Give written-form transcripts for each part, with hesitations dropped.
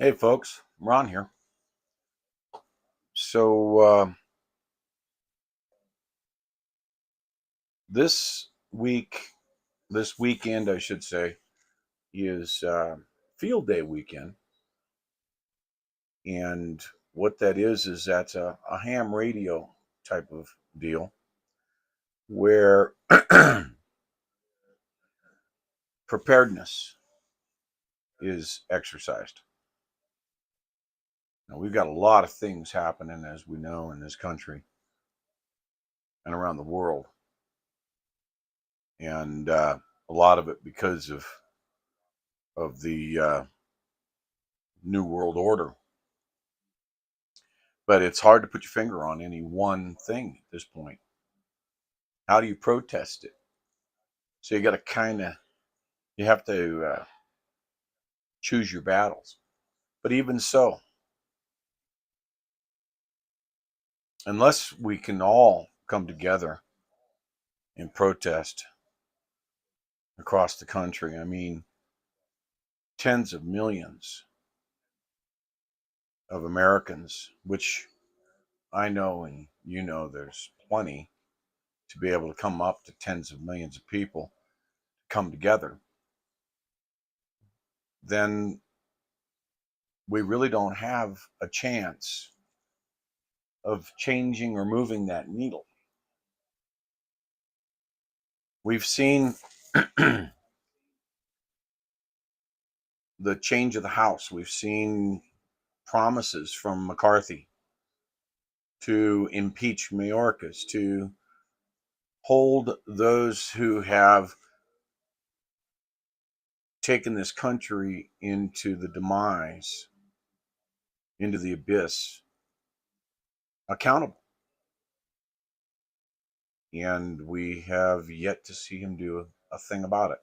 Hey folks, Ron here. So this week, this weekend, I should say, is Field Day weekend, and what that is that's a ham radio type of deal where preparedness is exercised. Now we've got a lot of things happening, as we know, in this country and around the world, and a lot of it because of the New World Order. But it's hard to put your finger on any one thing at this point. How do you protest it? So you got to you have to choose your battles. But even so, unless we can all come together and protest across the country, I mean, tens of millions of Americans, which I know and you know there's plenty to be able to come up to tens of millions of people come together, then we really don't have a chance of changing or moving that needle. We've seen the change of the House. We've seen promises from McCarthy to impeach Mayorkas, to hold those who have taken this country into the demise, into the abyss, accountable. And we have yet to see him do a thing about it.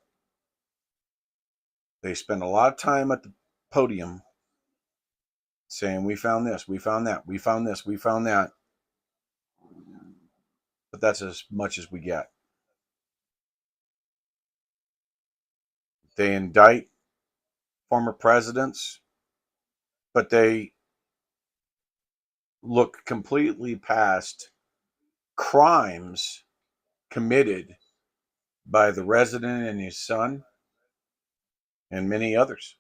They spend a lot of time at the podium saying, we found this, we found that, we found this, we found that. But that's as much as we get. They indict former presidents, but they look completely past crimes committed by the resident and his son and many others.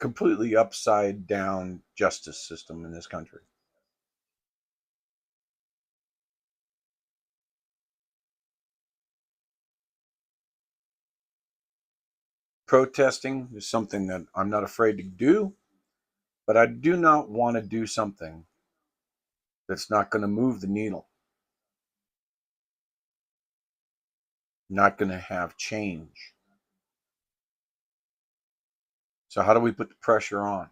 Completely upside down justice system in this country. Protesting is something that I'm not afraid to do, but I do not want to do something that's not going to move the needle, not going to have change. So how do we put the pressure on?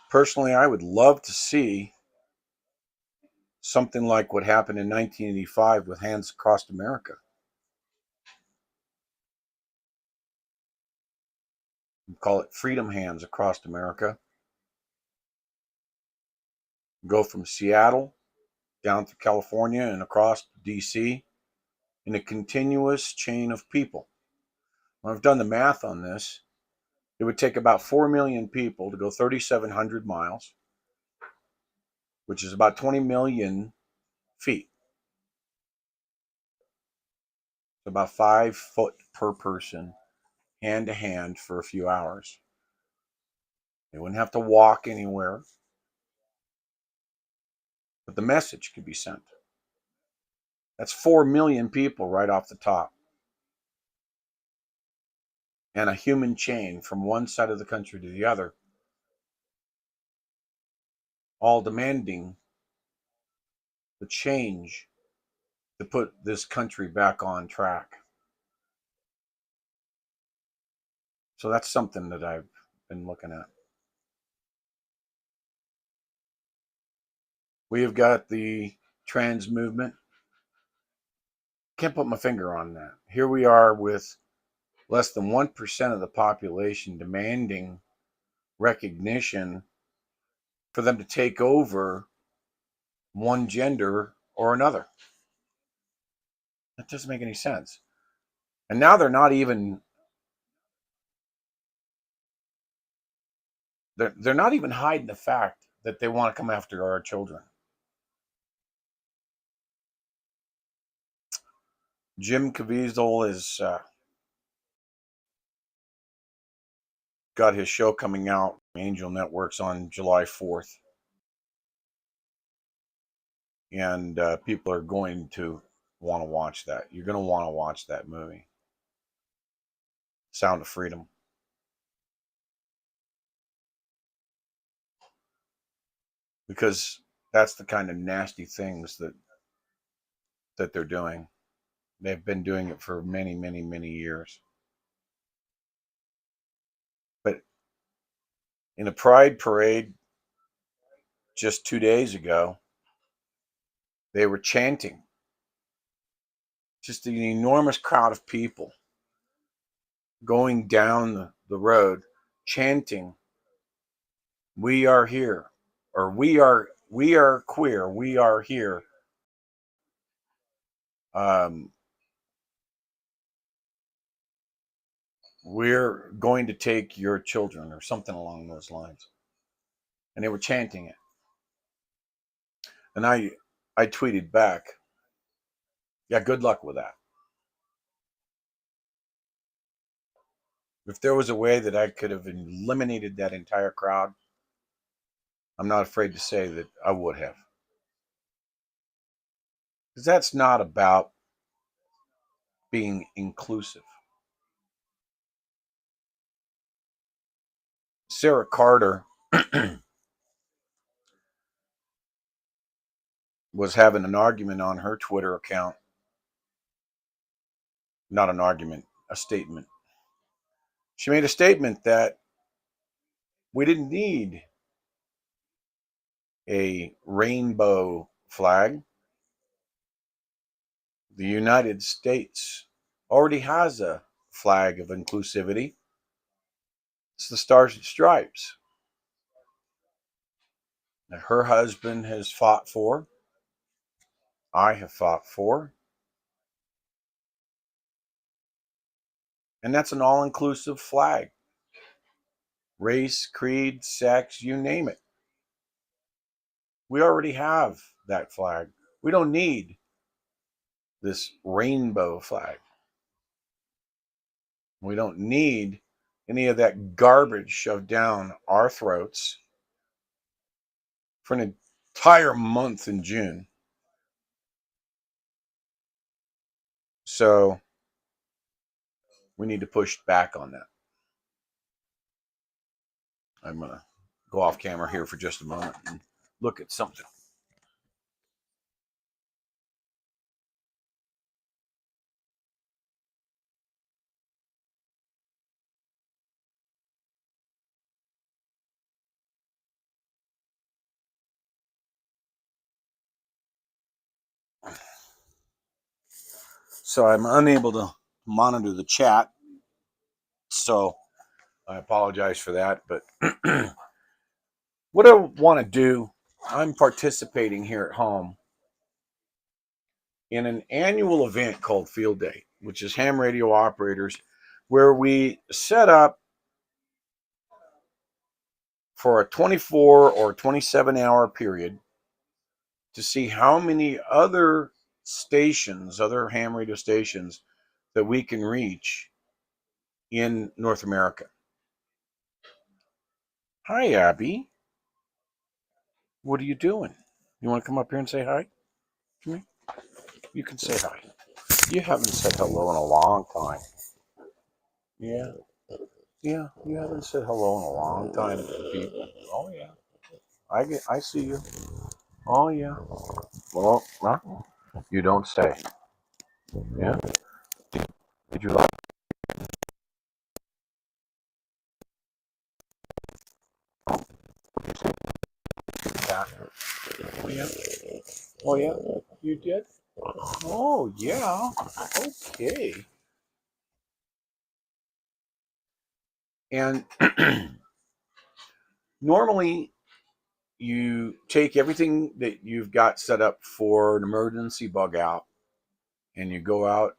Personally, I would love to see something like what happened in 1985 with Hands Across America. We call it Freedom Hands Across America. Go from Seattle down to California and across DC in a continuous chain of people. When I've done the math on this, it would take about 4 million people to go 3,700 miles, which is about 20 million feet. About 5 foot per person, hand to hand for a few hours. They wouldn't have to walk anywhere, but the message could be sent. That's 4 million people right off the top. And a human chain from one side of the country to the other, all demanding the change to put this country back on track. So that's something that I've been looking at. We have got the trans movement. Can't put my finger on that. Here we are with less than 1% of the population demanding recognition for them to take over one gender or another. That doesn't make any sense. And now they're not even hiding the fact that they want to come after our children. Jim Caviezel is got his show coming out, Angel Networks, on July 4th. And people are going to want to watch that. You're going to want to watch that movie, Sound of Freedom. Because that's the kind of nasty things that they're doing. They've been doing it for many, many, many years. But in a pride parade just 2 days ago, they were chanting. Just an enormous crowd of people going down the road, chanting, "We are here," or we are queer, we are here. We're going to take your children, or something along those lines. And they were chanting it. And I tweeted back, yeah, good luck with that. If there was a way that I could have eliminated that entire crowd, I'm not afraid to say that I would have. Because that's not about being inclusive. Sarah Carter was having an argument on her Twitter account. Not an argument, a statement. She made a statement that we didn't need a rainbow flag. The United States already has a flag of inclusivity. It's the Stars and Stripes that her husband has fought for. I have fought for. And that's an all-inclusive flag. Race, creed, sex, you name it. We already have that flag. We don't need this rainbow flag. We don't need any of that garbage shoved down our throats for an entire month in June. So we need to push back on that. I'm going to go off camera here for just a moment and look at something. So I'm unable to monitor the chat, so I apologize for that. But what I want to do, I'm participating here at home in an annual event called Field Day, which is ham radio operators, where we set up for a 24 or 27-hour period to see how many other stations, other ham radio stations, that we can reach in North America. Hi, Abby. What are you doing? You want to come up here and say hi to me? You can say hi. You haven't said hello in a long time. Yeah. Yeah, you haven't said hello in a long time to people. Oh, yeah. I see you. Oh, yeah. Well, you don't say. Yeah. Did you like that? Oh, yeah. Oh, yeah. You did? Oh, yeah. Okay. And normally you take everything that you've got set up for an emergency bug out and you go out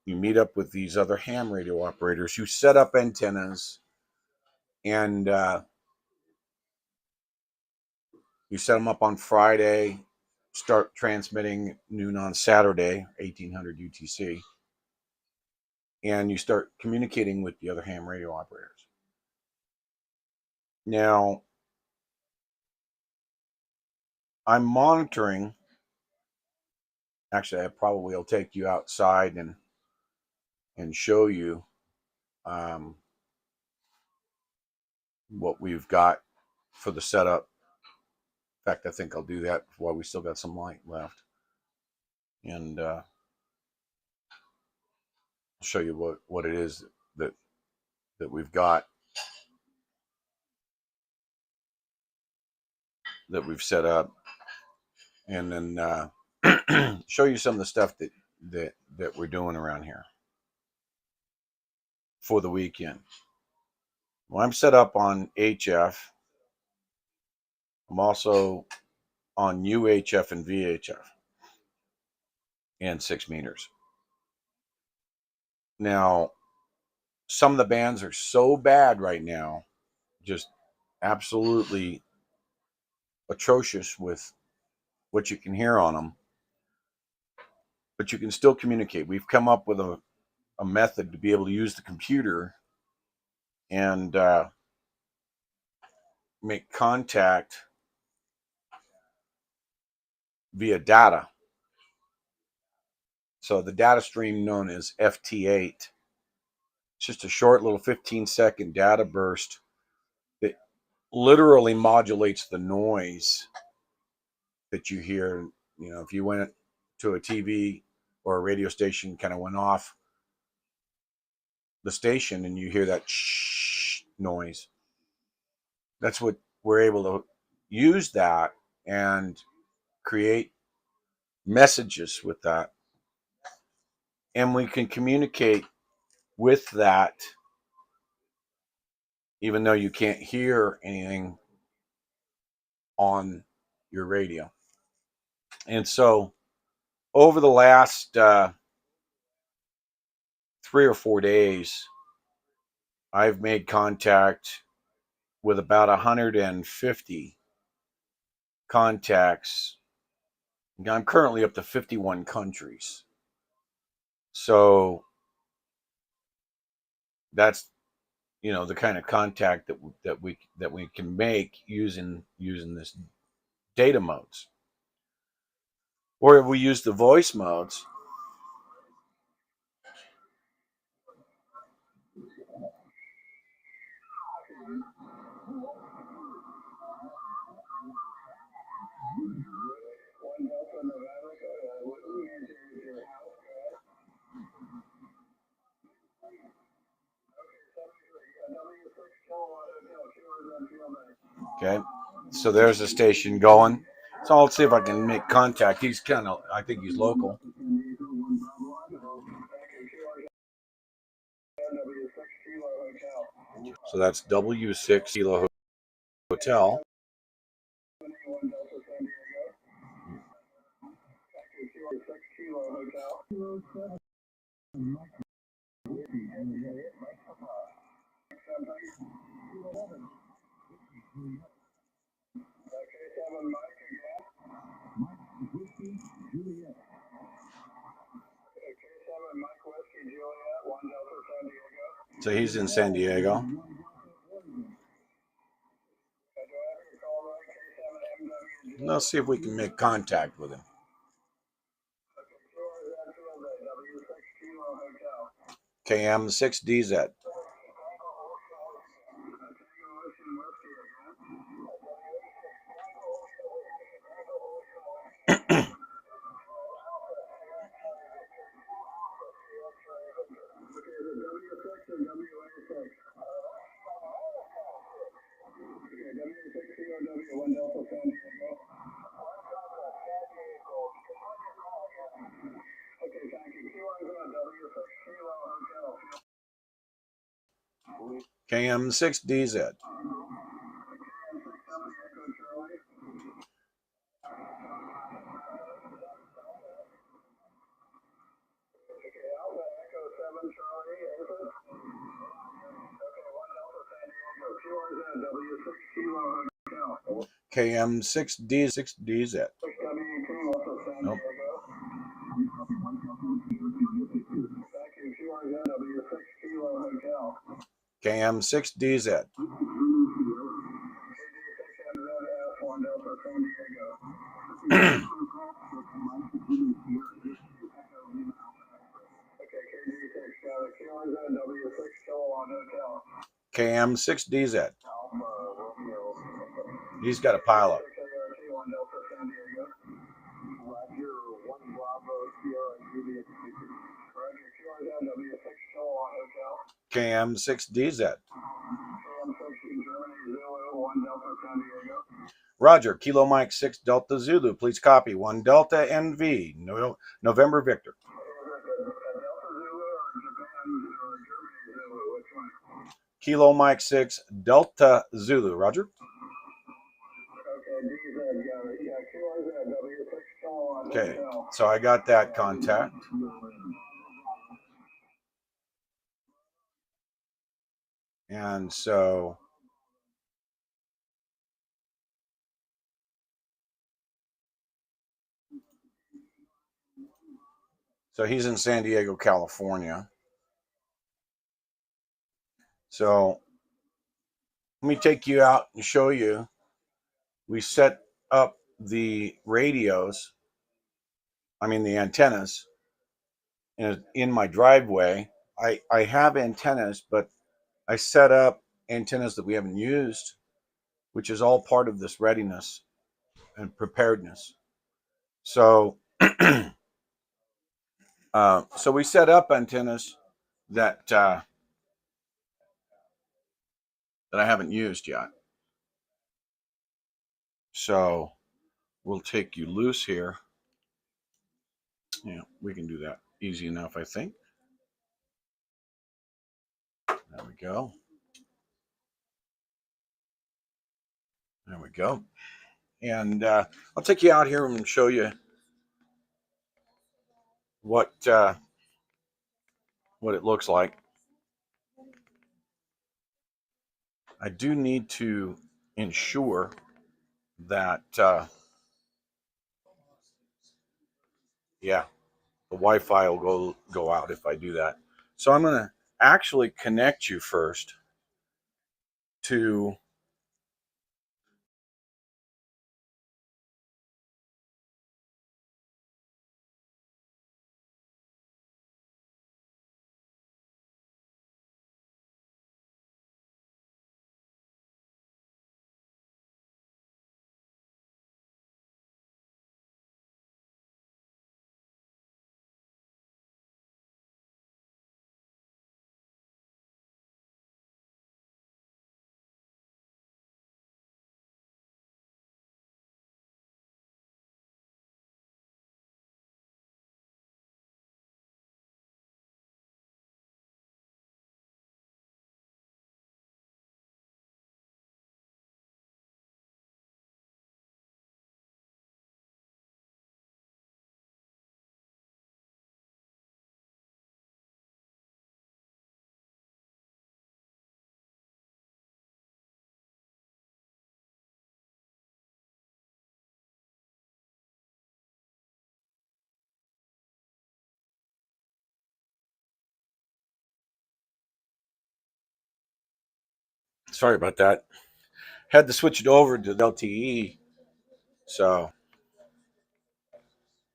You meet up with these other ham radio operators. You set up antennas, and you set them up on Friday, start transmitting noon on Saturday, 1800 UTC, and you start communicating with the other ham radio operators. Now, I'm monitoring. Actually, I probably will take you outside and show you what we've got for the setup. In fact, I think I'll do that while we still got some light left. And I'll show you what it is that we've got, that we've set up, and then show you some of the stuff that we're doing around here for the weekend. Well, I'm set up on HF. I'm also on UHF and VHF and 6 meters. Now, some of the bands are so bad right now, just absolutely atrocious with what you can hear on them, but you can still communicate. We've come up with a method to be able to use the computer and make contact via data. So the data stream known as FT8, it's just a short little 15-second data burst that literally modulates the noise that you hear. You know, if you went to a TV or a radio station, kind of went off the station and you hear that shh noise, that's what we're able to use that and create messages with that. And we can communicate with that even though you can't hear anything on your radio. And so over the last 3 or 4 days, I've made contact with about 150 contacts. I'm currently up to 51 countries. So that's, you know, the kind of contact that we can make using this data modes. Or if we use the voice modes, okay, so there's a station going. So let's see if I can make contact. He's kind of, I think he's local. So that's W6 Kilo Hotel. So he's in San Diego. Let's see if we can make contact with him. KM6DZ. KM6DZ. KM6DZ. Nope. KM6DZ. KM6DZ. He's got a pile up. KM6DZ. Roger, Kilo Mike 6 Delta Zulu. Please copy. 1 Delta NV. November Victor. Kilo Mike 6 Delta Zulu. Roger. Okay, so I got that contact. And so he's in San Diego, California. So let me take you out and show you. We set up the radios, the antennas in my driveway. I have antennas, but I set up antennas that we haven't used, which is all part of this readiness and preparedness. So, so we set up antennas that I haven't used yet. So we'll take you loose here. Yeah, we can do that easy enough, I think. There we go. There we go. And I'll take you out here and show you what it looks like. I do need to ensure that, yeah, the Wi-Fi will go out if I do that. So I'm going to actually connect you first to sorry about that. Had to switch it over to LTE so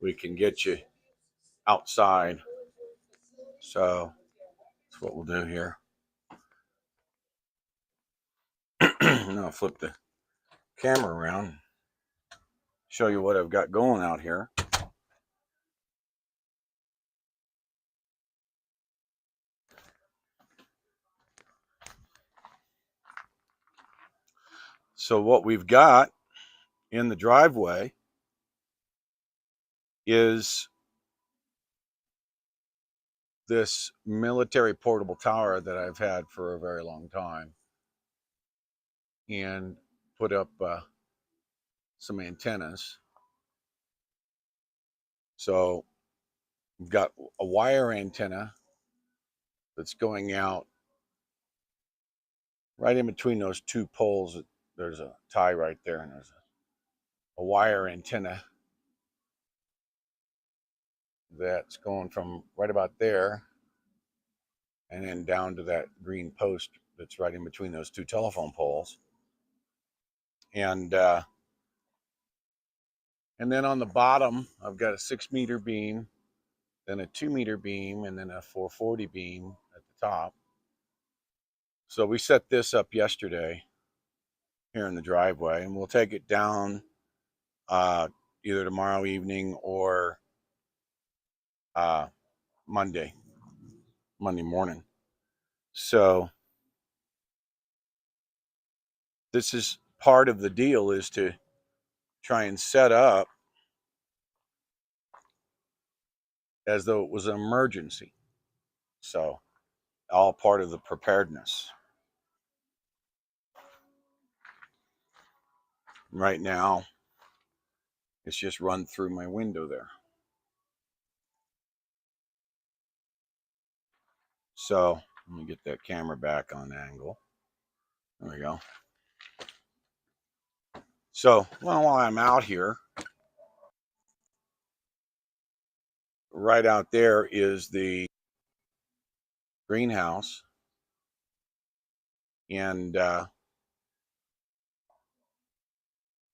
we can get you outside. So that's what we'll do here. Now I'll flip the camera around, show you what I've got going out here. So what we've got in the driveway is this military portable tower that I've had for a very long time, and put up some antennas. So we've got a wire antenna that's going out right in between those two poles there's a tie right there, and there's a wire antenna that's going from right about there and then down to that green post that's right in between those two telephone poles. And then on the bottom, I've got a 6-meter beam, then a 2-meter beam, and then a 440 beam at the top. So we set this up yesterday here in the driveway, and we'll take it down either tomorrow evening or Monday morning. So this is part of the deal, is to try and set up as though it was an emergency. So all part of the preparedness. Right now, it's just run through my window there. So let me get that camera back on angle. There we go. So, well, while I'm out here, right out there is the greenhouse, and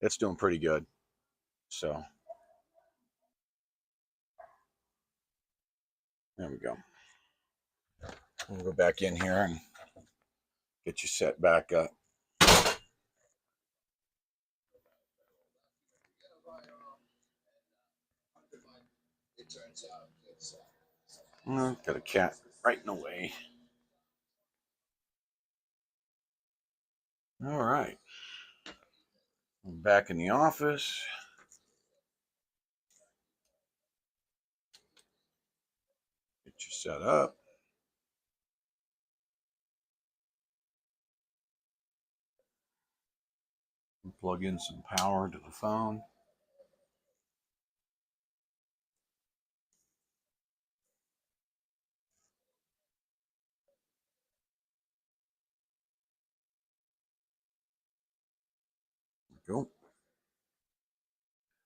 it's doing pretty good. So there we go. We'll go back in here and get you set back up. Got a cat right in the way. All right. I'm back in the office. Get you set up. Plug in some power to the phone. Go.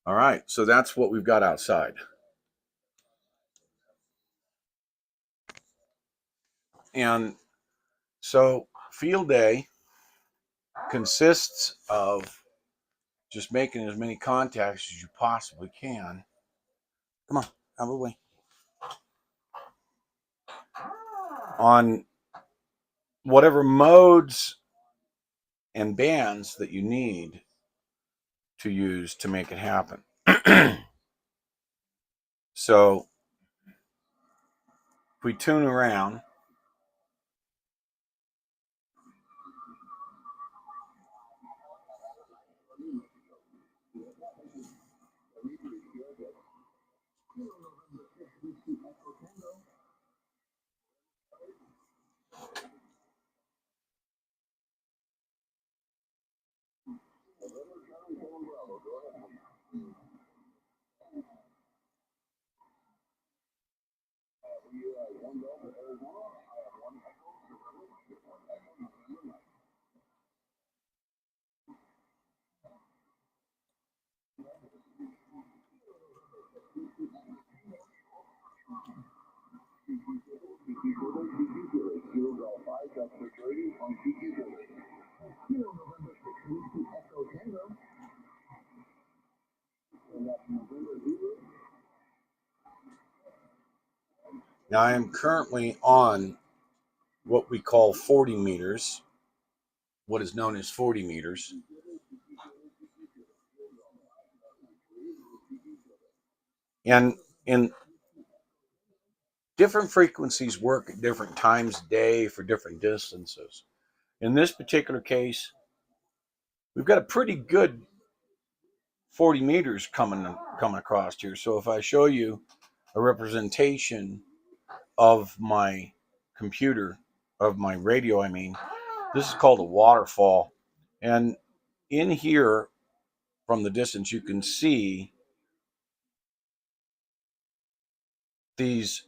All right, so that's what we've got outside. And so field day consists of just making as many contacts as you possibly can. Come on, out of the way. On whatever modes and bands that you need to use to make it happen. So if we tune around, now I am currently on what we call 40 meters, what is known as 40 meters. And in different frequencies work at different times of day for different distances. In this particular case, we've got a pretty good 40 meters coming across here. So if I show you a representation of my computer, of my radio, I mean, this is called a waterfall. And in here, from the distance, you can see these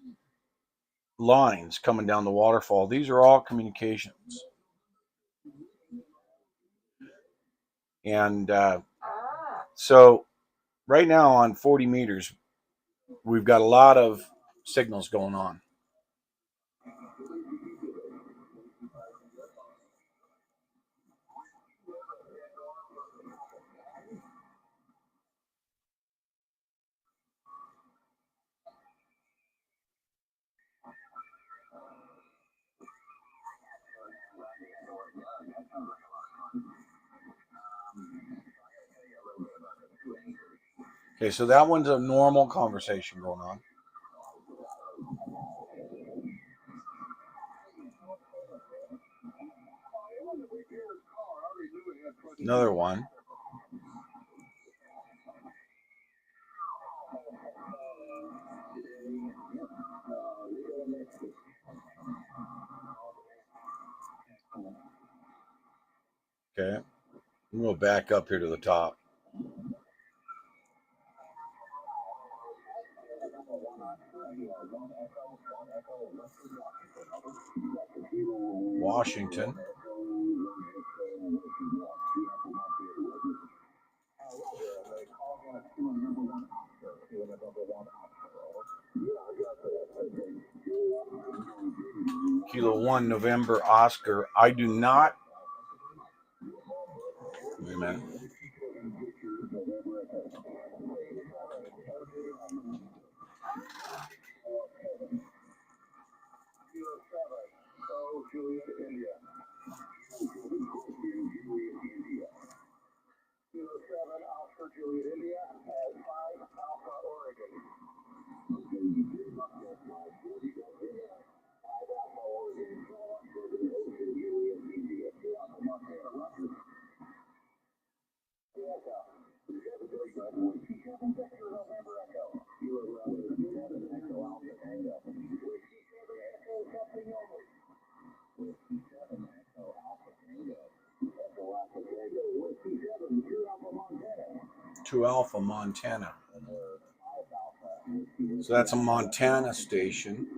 lines coming down the waterfall. These are all communications. And so right now on 40 meters, we've got a lot of signals going on. Okay, so that one's a normal conversation going on. Another one. Okay, we'll back up here to the top. Washington. Kilo 1 November Oscar. I do not. Wait a minute. To Alpha, Montana. So that's a Montana station.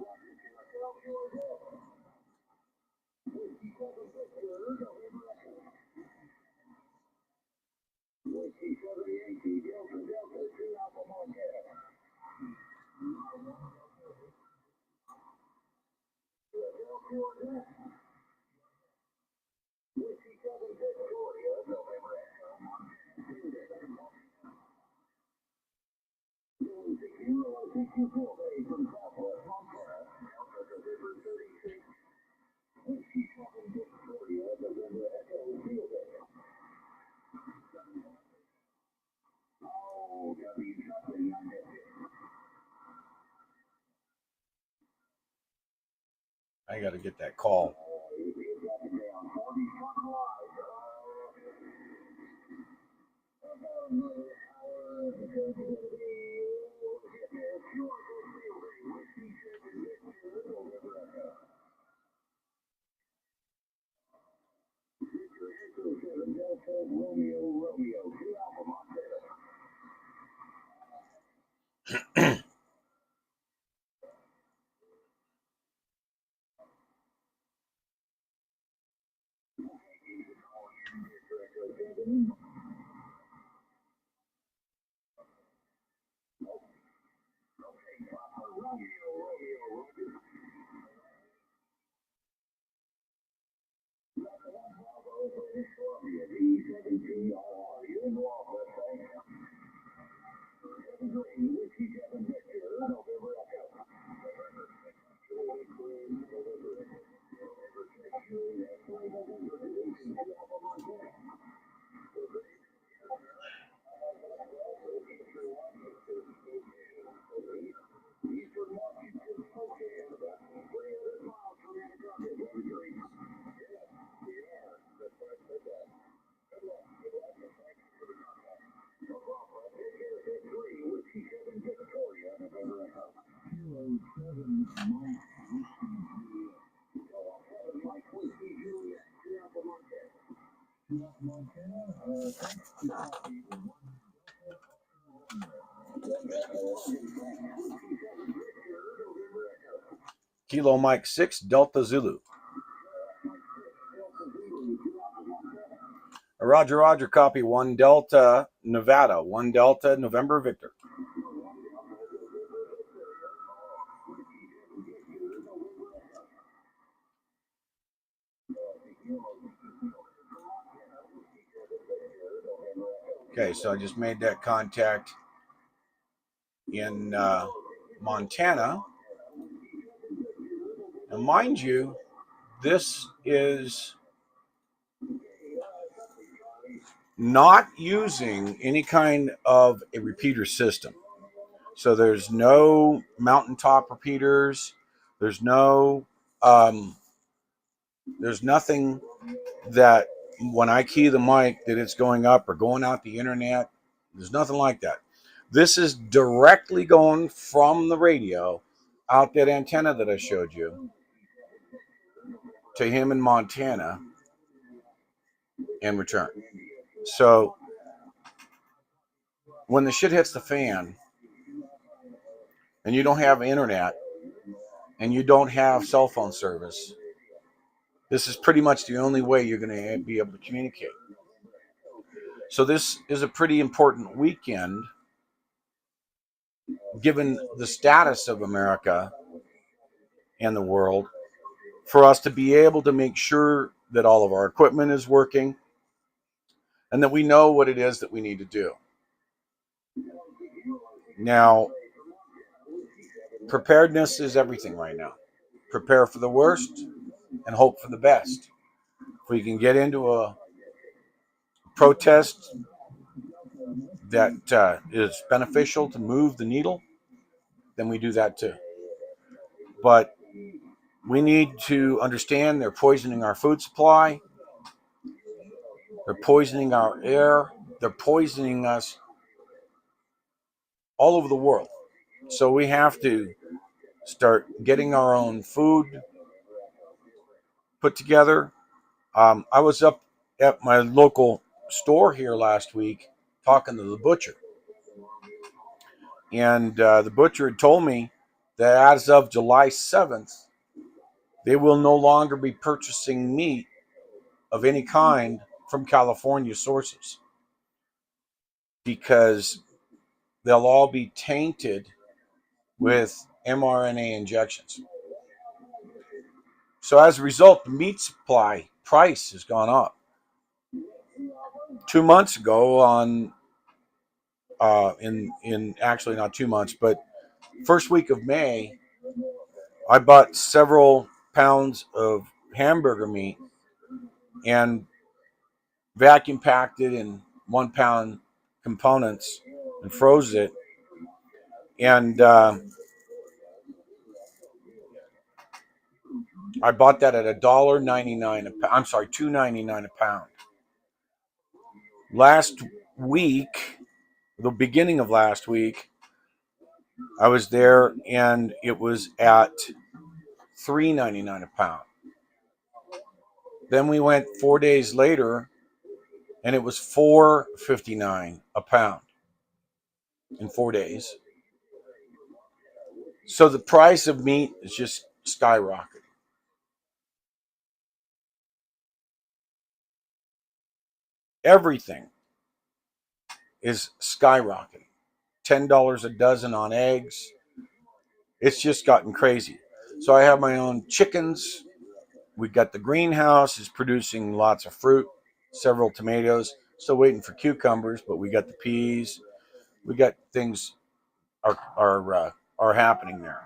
I got to get that call. Kilo Mike 6 Delta Zulu. Roger, Roger, copy 1 Delta, Nevada. 1 Delta, November, Victor. Okay, so I just made that contact in Montana. And mind you, this is not using any kind of a repeater system. So there's no mountaintop repeaters. There's nothing that when I key the mic that it's going up or going out the internet. There's nothing like that. This is directly going from the radio out that antenna that I showed you to him in Montana and return. So when the shit hits the fan and you don't have internet and you don't have cell phone service, this is pretty much the only way you're going to be able to communicate. So this is a pretty important weekend, given the status of America and the world, for us to be able to make sure that all of our equipment is working and that we know what it is that we need to do. Now, preparedness is everything right now. Prepare for the worst and hope for the best. If we can get into a protest that is beneficial to move the needle, then we do that too. But we need to understand they're poisoning our food supply. They're poisoning our air. They're poisoning us all over the world. So we have to start getting our own food put together. I was up at my local store here last week talking to the butcher. And the butcher had told me that as of July 7th, they will no longer be purchasing meat of any kind from California sources because they'll all be tainted with mRNA injections. So as a result, the meat supply price has gone up. 2 months ago, in actually not 2 months, but first week of May, I bought several pounds of hamburger meat and vacuum packed it in 1 pound components and froze it. And I bought that at $1.99 a pound. I'm sorry, $2.99 a pound. Last week, the beginning of last week, I was there and it was at $3.99 a pound. Then we went 4 days later and it was $4.59 a pound in 4 days. So the price of meat is just skyrocketing. Everything is skyrocketing. $10 a dozen on eggs. It's just gotten crazy. So I have my own chickens. We got the greenhouse is producing lots of fruit, several tomatoes. Still waiting for cucumbers, but we got the peas. We got things are happening there.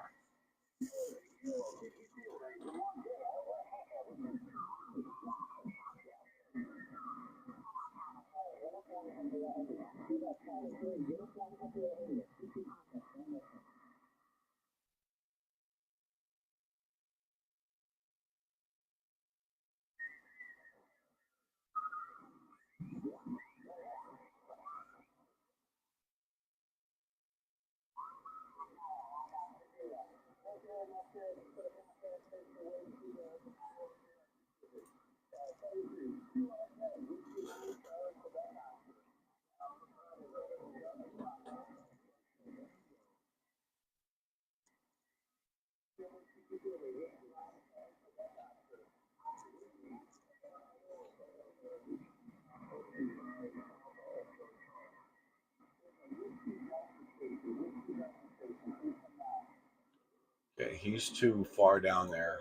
Okay, he's too far down there.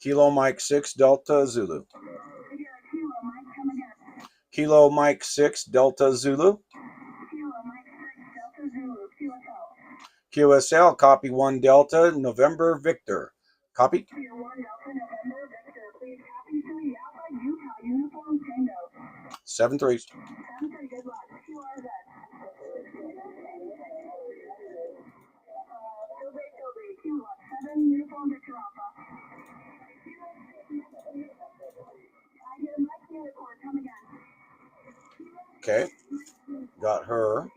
Kilo Mike 6 Delta Zulu. Kilo Mike 6 Delta Zulu. QSL, copy 1 Delta November Victor. Copy. 7-3. Okay, got her.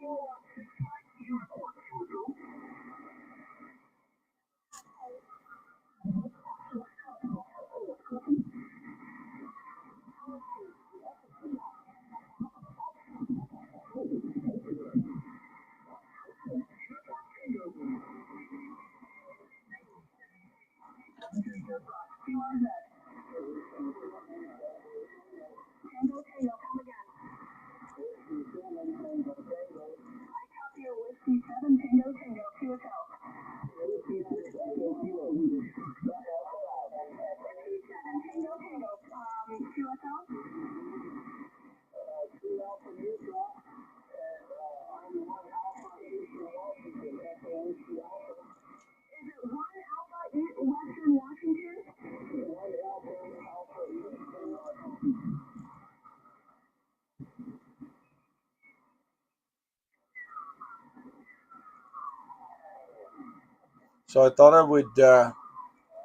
So I thought I would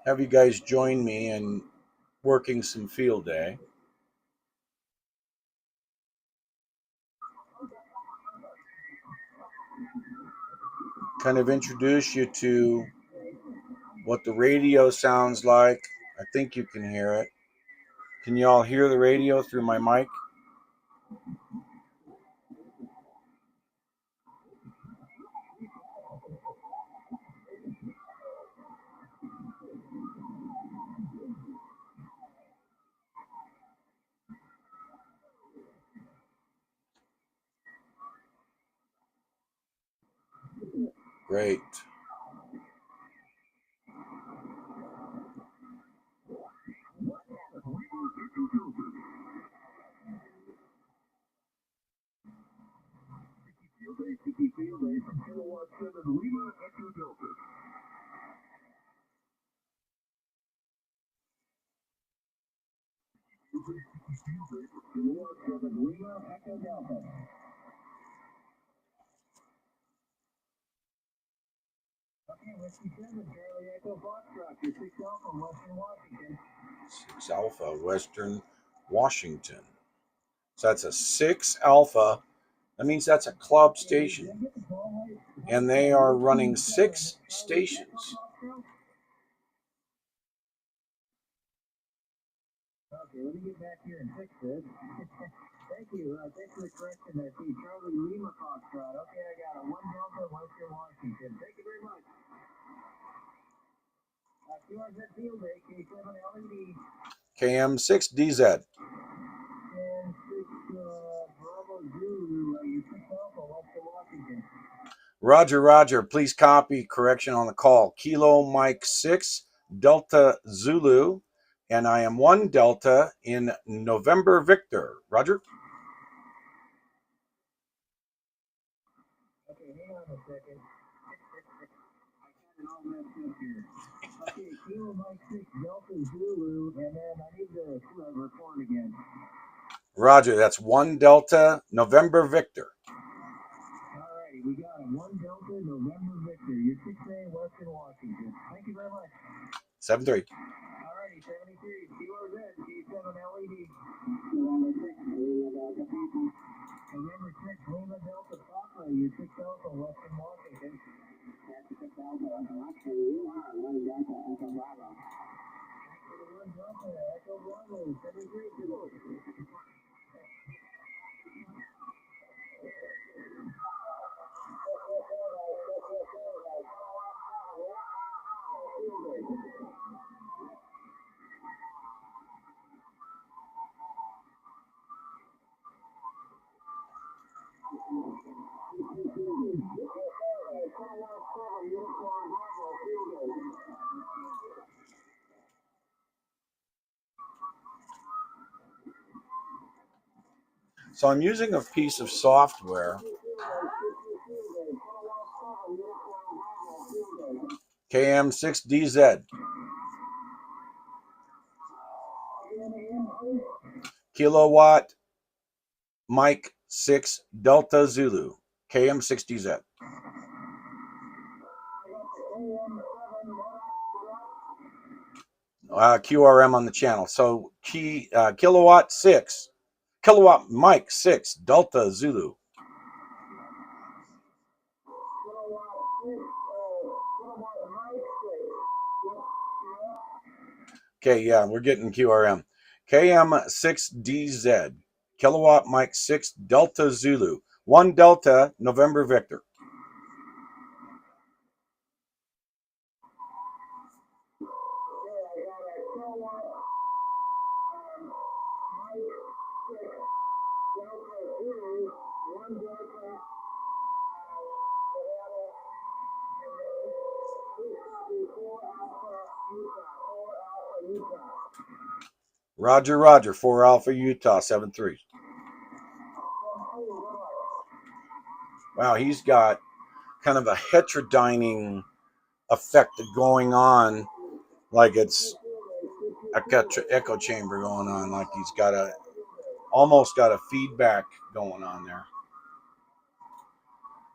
have you guys join me in working some field day. Kind of introduce you to what the radio sounds like. I think you can hear it. Can you all hear the radio through my mic? Great. Six Alpha, Western Washington. So that's a 6 Alpha, That means that's a club station. And they are running 6 stations. Okay, let me get back here and fix this. Thank you. Thanks for the correction there, T. Charlie Lima Foxtrot. Okay, I got it. 1 Delta, Western Washington. Thank you very much. QRZ Field Day, K7 LED. KM6DZ. And 6 Bravo Zulu, you picked up on Western Washington. Roger, Roger. Please copy correction on the call. Kilo Mike 6, Delta Zulu. And I am 1 Delta in November Victor. Roger. Okay, hang on a second. I got it all messed up here. Okay, Kilo Mike 6, Delta Zulu, and then I need to record again. Roger, that's 1 Delta, November Victor. Alrighty, we got it. 1 Delta, November Victor. You're 6A, Western Washington. Thank you very much. 73. Alrighty, 73. QRZ, K7 LED. November 6, Lima Delta Papa. You're 6 Alpha, Western Washington. That's 6 Alpha, Western Washington. You are 1 Delta, Echo Bravo. 1 Delta, Echo Bravo. 73. So I'm using a piece of software, KM6DZ. Kilowatt Mike 6 Delta Zulu, KM6DZ. QRM on the channel. So kilowatt Mike 6 Delta Zulu. Okay, yeah, we're getting QRM. KM6DZ, Kilowatt Mike 6 Delta Zulu, 1 Delta November Victor. Roger, Roger, 4 Alpha Utah, 7-3. Wow, he's got kind of a heterodyning effect going on, like it's a echo chamber going on, like he's got almost got a feedback going on there.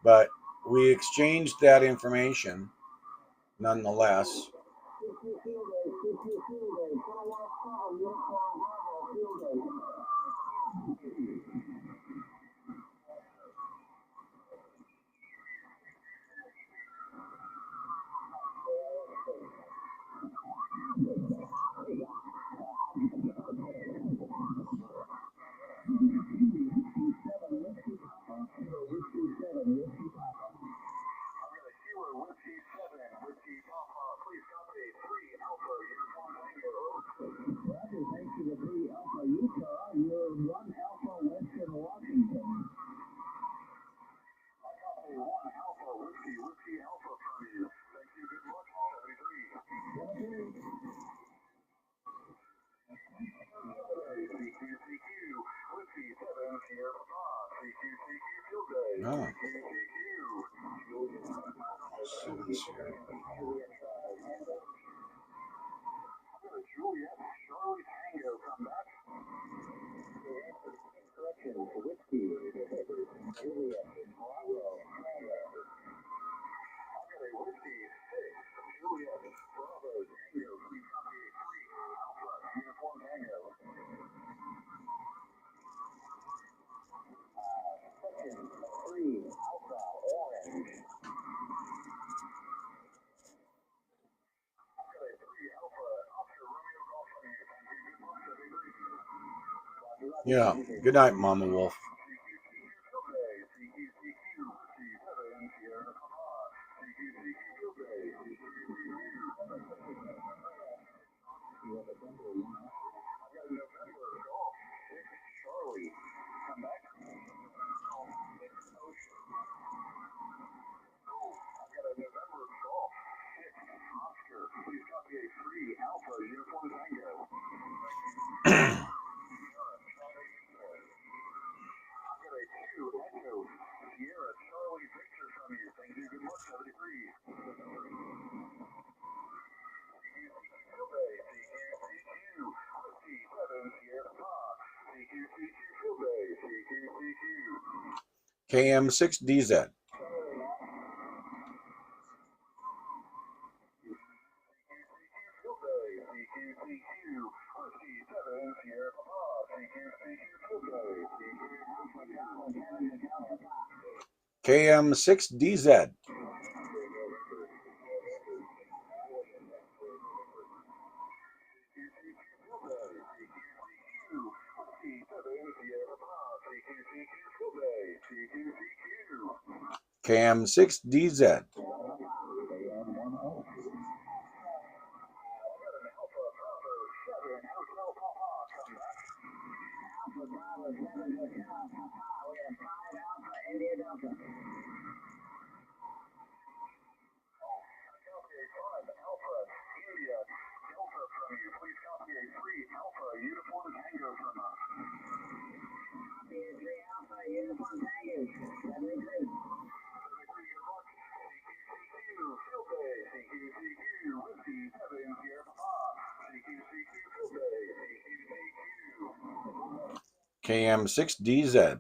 But we exchanged that information nonetheless. Oh. Yeah. Good night, Mama Wolf. KM6DZ. KM6DZ. KM6DZ. KM6DZ.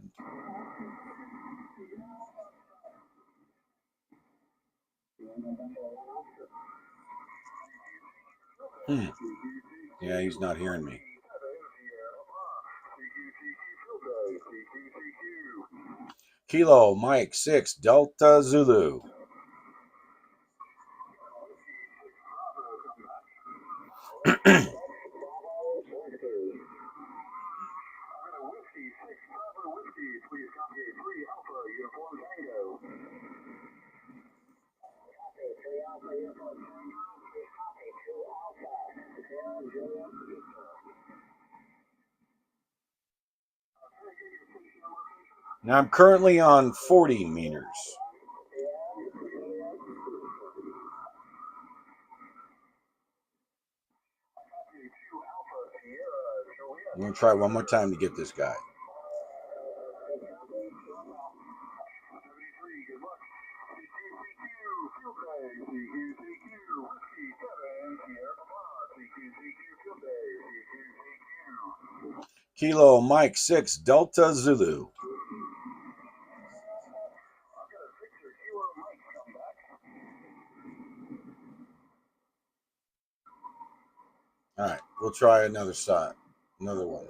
Yeah, he's not hearing me. Kilo Mike 6 Delta Zulu. Now I'm currently on 40 meters. I'm going to try one more time to get this guy. Kilo Mike 6 Delta Zulu. All right, we'll try another side, another one.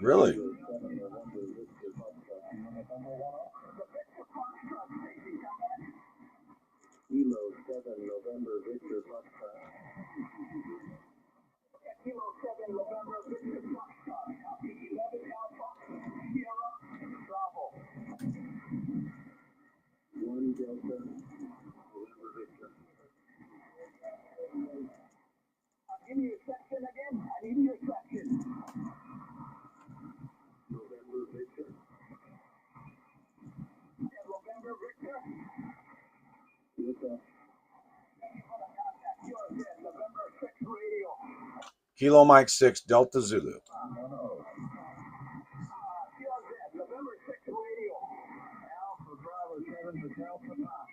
Really? Give me a section again. I need your section. November Victor. November Victor. November 6 radio. Kilo Mike 6 Delta Zulu. November 6 radio. Alpha Bravo 7 for Delta Pop.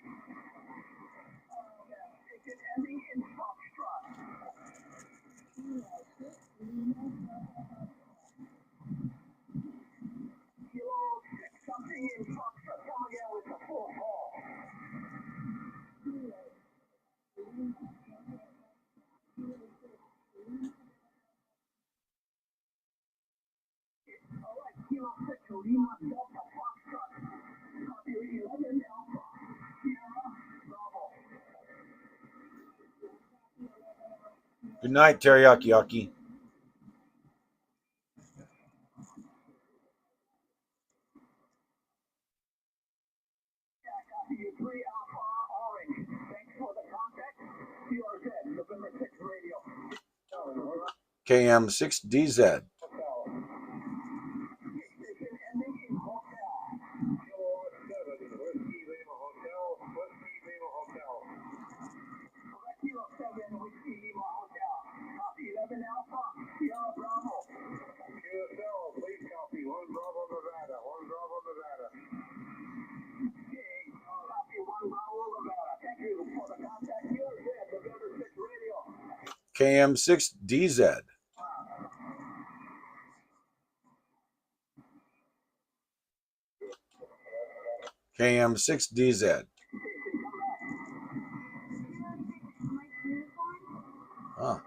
Ticket ending in Foxtrot. Kilo 6 something in Foxtrot. Come again with the full call. Good night, Teriyaki Yaki. Copy 3 Alpha Orange. Thanks for the contact. CRZ, November 6 radio. KM6DZ. Station ending in hotel. 7, Whiskey Lima Hotel, Whiskey Lima Hotel. Kilo 7, Whiskey Lima Hotel. Copy 11 Alpha, Sierra Bravo. QSL, please copy 1 Bravo Nevada, 1 Bravo Nevada. Copy 1 Bravo Nevada. Thank you for the contact. QSZ, November 6 radio. KM6DZ. KM6DZ. Huh.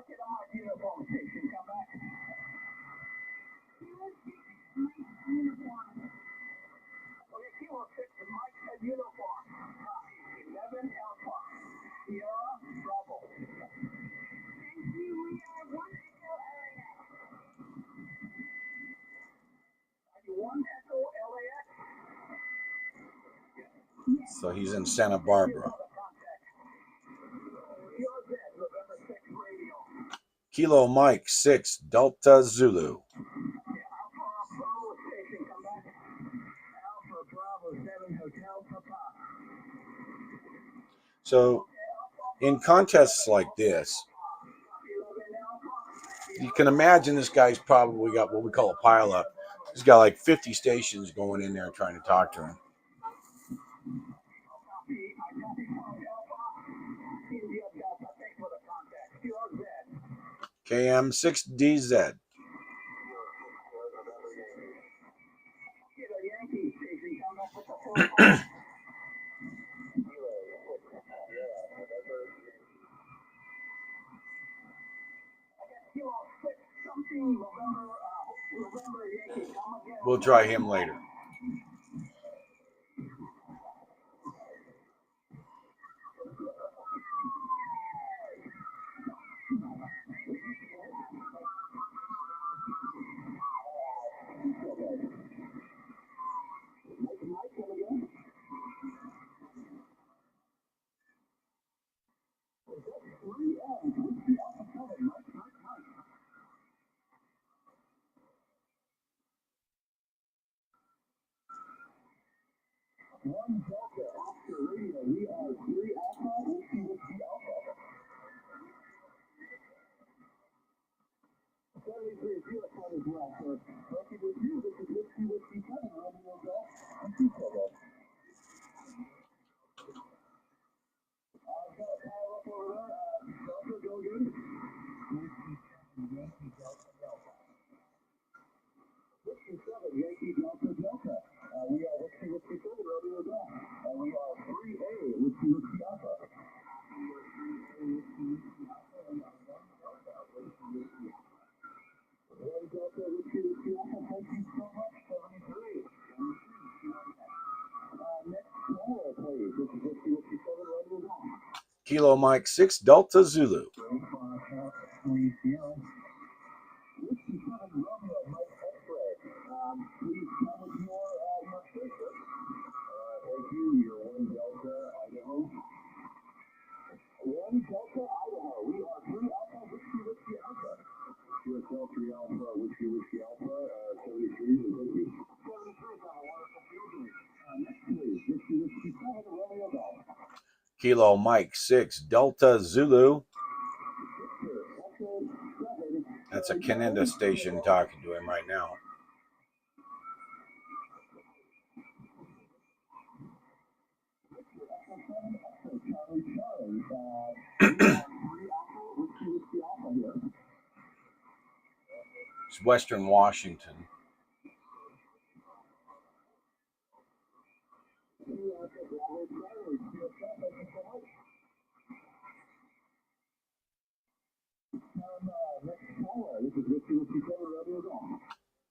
So he's in Santa Barbara. Kilo Mike 6 Delta Zulu. So in contests like this, you can imagine this guy's probably got what we call a pileup. He's got like 50 stations going in there trying to talk to him. KM6DZ. We'll try him later. One Delta Oscar Radio. We are 3 Alpha. Whiskey Alpha. 73 is US one as well, sir. Lucky with you. This is Whiskey 7. Romeo Golf and 2 Solo. I've got a power up over there. Delta, go good. Yankee Delta Delta. Whiskey 7, Yankee Delta Delta. We are Whiskey 7, Romeo Golf. And we are 3A, Whiskey Alpha. One Delta, Whiskey Alpha. Thank you so much, 73. Next caller, please. This is Whiskey 7, Romeo Golf. Kilo Mike 6 Delta Zulu. Whiskey 7 Romeo, Mike X-Ray. Please come with your station. Thank you. You're 1 Delta, Idaho. 1 Delta, Idaho. We are 3 Alpha, Whiskey Alpha. QSL 3 Alpha, Whiskey Alpha, 73. Thank you. 73 is on a wonderful field. Next, please. Whiskey 7 Romeo Golf. Kilo Mike 6 Delta Zulu. That's a Canada station talking to him right now. It's Western Washington.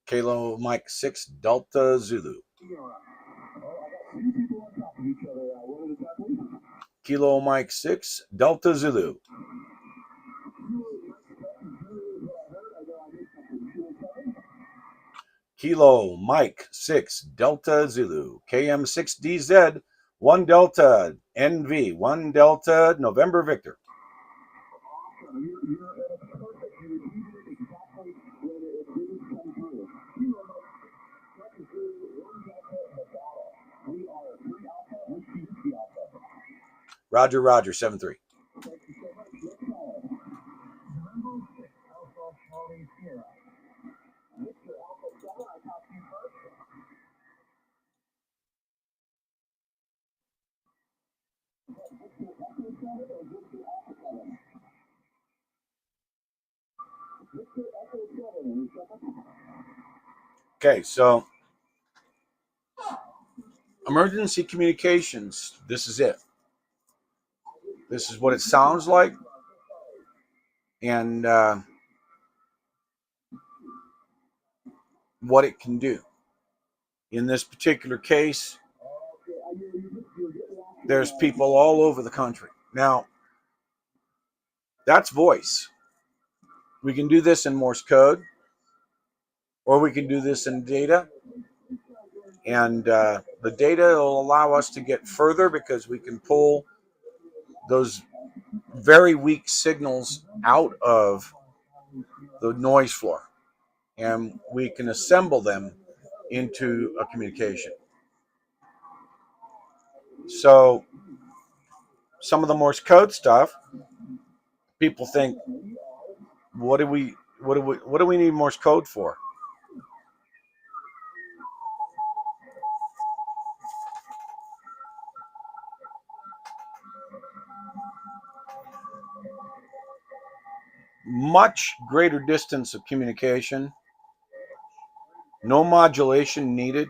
Kilo Mike 6 Delta Zulu. Kilo Mike 6 Delta Zulu. Kilo Mike 6 Delta Zulu KM 6DZ 1 Delta NV 1 Delta November Victor. Awesome. You're perfect. You repeated it exactly when it didn't come through. You are like 7 through 1 Delta Nevada. We are 3 Alpha, which Alpha. Roger, Roger, 7-3. Thank you so much. Next caller. November 6 Alpha Charlie Sierra. Mr. Alpha 7, I talked to you first. Mr. Echo 7 or Mr. Alpha 7? Mr. Echo 7, Okay, so emergency communications, this is it. This is what it sounds like. And what it can do. In this particular case, there's people all over the country. Now, that's voice. We can do this in Morse code, or we can do this in data. And the data will allow us to get further because we can pull those very weak signals out of the noise floor, and we can assemble them into a communication. So some of the Morse code stuff, people think, what do we need Morse code for? Much greater distance of communication, no modulation needed,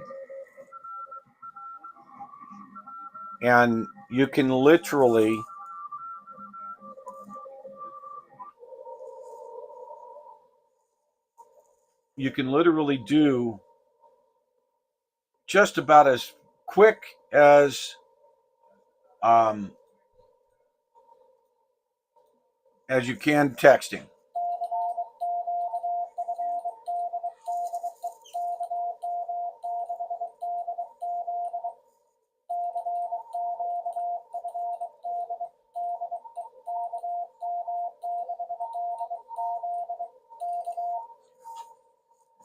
and you can literally do just about as quick as you can texting.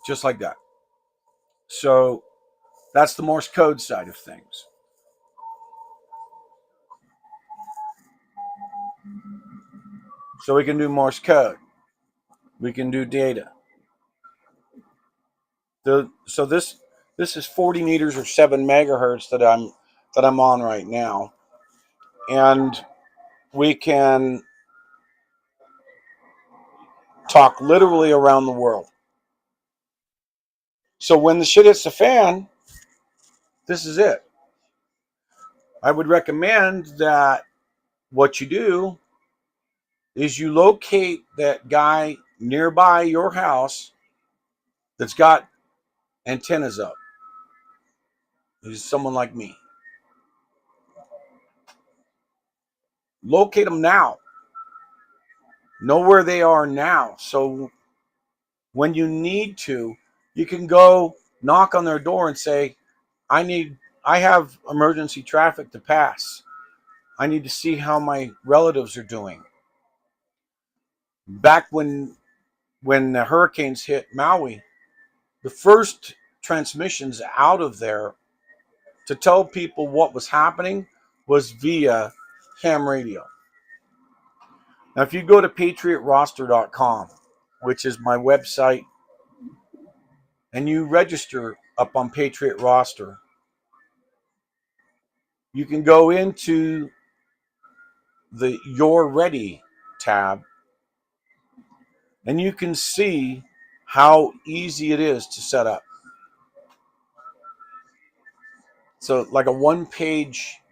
Just like that. So that's the Morse code side of things. So we can do Morse code. We can do data. So this is 40 meters or 7 megahertz that I'm on right now, and we can talk literally around the world. So when the shit hits the fan, this is it. I would recommend that what you do is you locate that guy nearby your house that's got antennas up. He's someone like me. Locate them now. Know where they are now. So when you need to, you can go knock on their door and say, I have emergency traffic to pass. I need to see how my relatives are doing. Back when the hurricanes hit Maui, the first transmissions out of there to tell people what was happening was via ham radio. Now, if you go to patriotroster.com, which is my website, and you register up on Patriot Roster, you can go into the You're Ready tab, and you can see how easy it is to set up. So like a one-page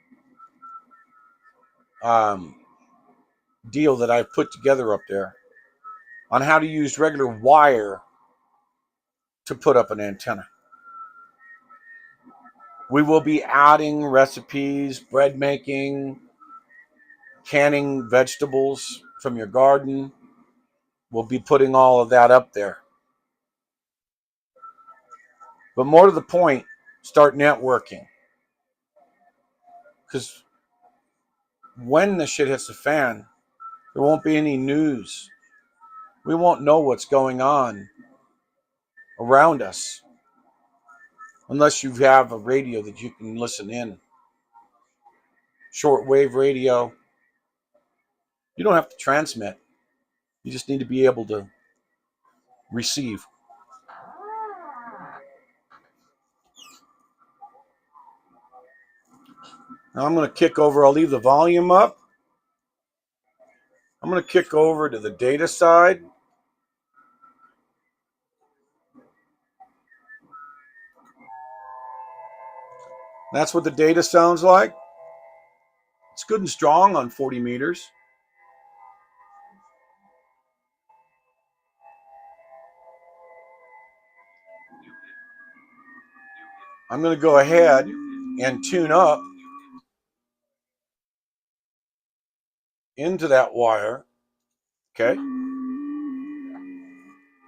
deal that I've put together up there on how to use regular wire to put up an antenna. We will be adding recipes, bread making, canning vegetables from your garden. We'll be putting all of that up there. But more to the point, start networking. Because when the shit hits the fan, there won't be any news. We won't know what's going on around us unless you have a radio that you can listen in. Shortwave radio. You don't have to transmit. You just need to be able to receive. Now I'm going to kick over. I'll leave the volume up. I'm going to kick over to the data side. That's what the data sounds like. It's good and strong on 40 meters. I'm going to go ahead and tune up into that wire. Okay.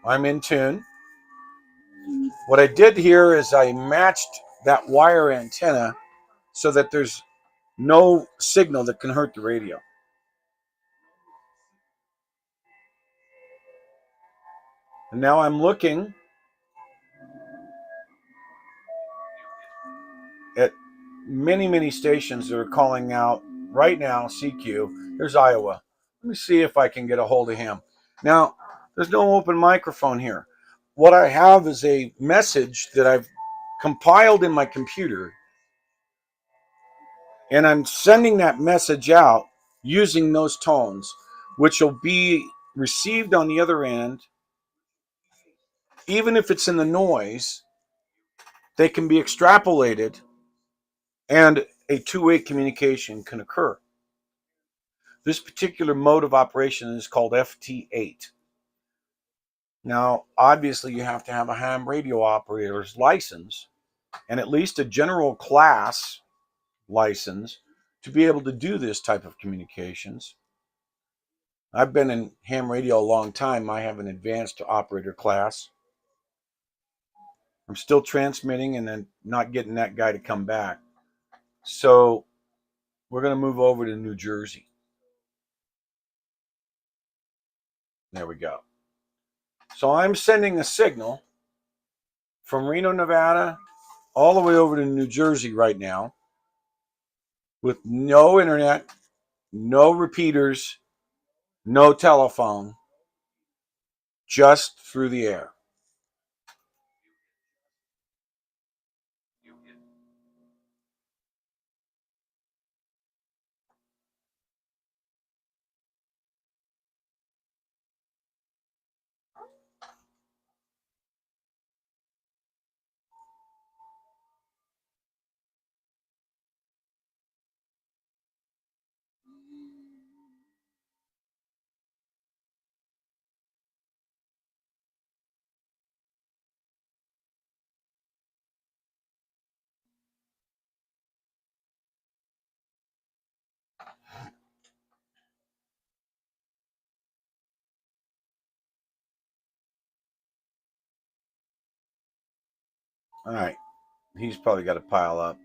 I'm in tune. What I did here is I matched that wire antenna so that there's no signal that can hurt the radio. And now I'm looking at many stations that are calling out right now, CQ. There's Iowa. Let me see if I can get a hold of him. Now, there's no open microphone here. What I have is a message that I've compiled in my computer, and I'm sending that message out using those tones, which will be received on the other end. Even if it's in the noise, they can be extrapolated and a two-way communication can occur. This particular mode of operation is called FT8. Now, obviously, you have to have a ham radio operator's license and at least a general class license to be able to do this type of communications. I've been in ham radio a long time. I have an advanced operator class. I'm still transmitting and then not getting that guy to come back. So we're going to move over to New Jersey. There we go. So I'm sending a signal from Reno, Nevada, all the way over to New Jersey right now with no internet, no repeaters, no telephone, just through the air. All right, he's probably got to pile up.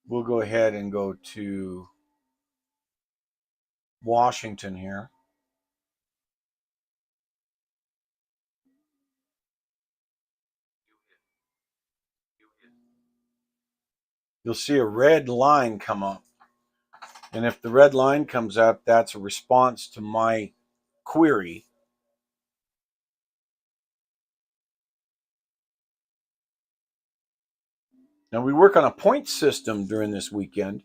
We'll go ahead and go to Washington here. You'll see a red line come up. And if the red line comes up, that's a response to my query. Now, we work on a point system during this weekend.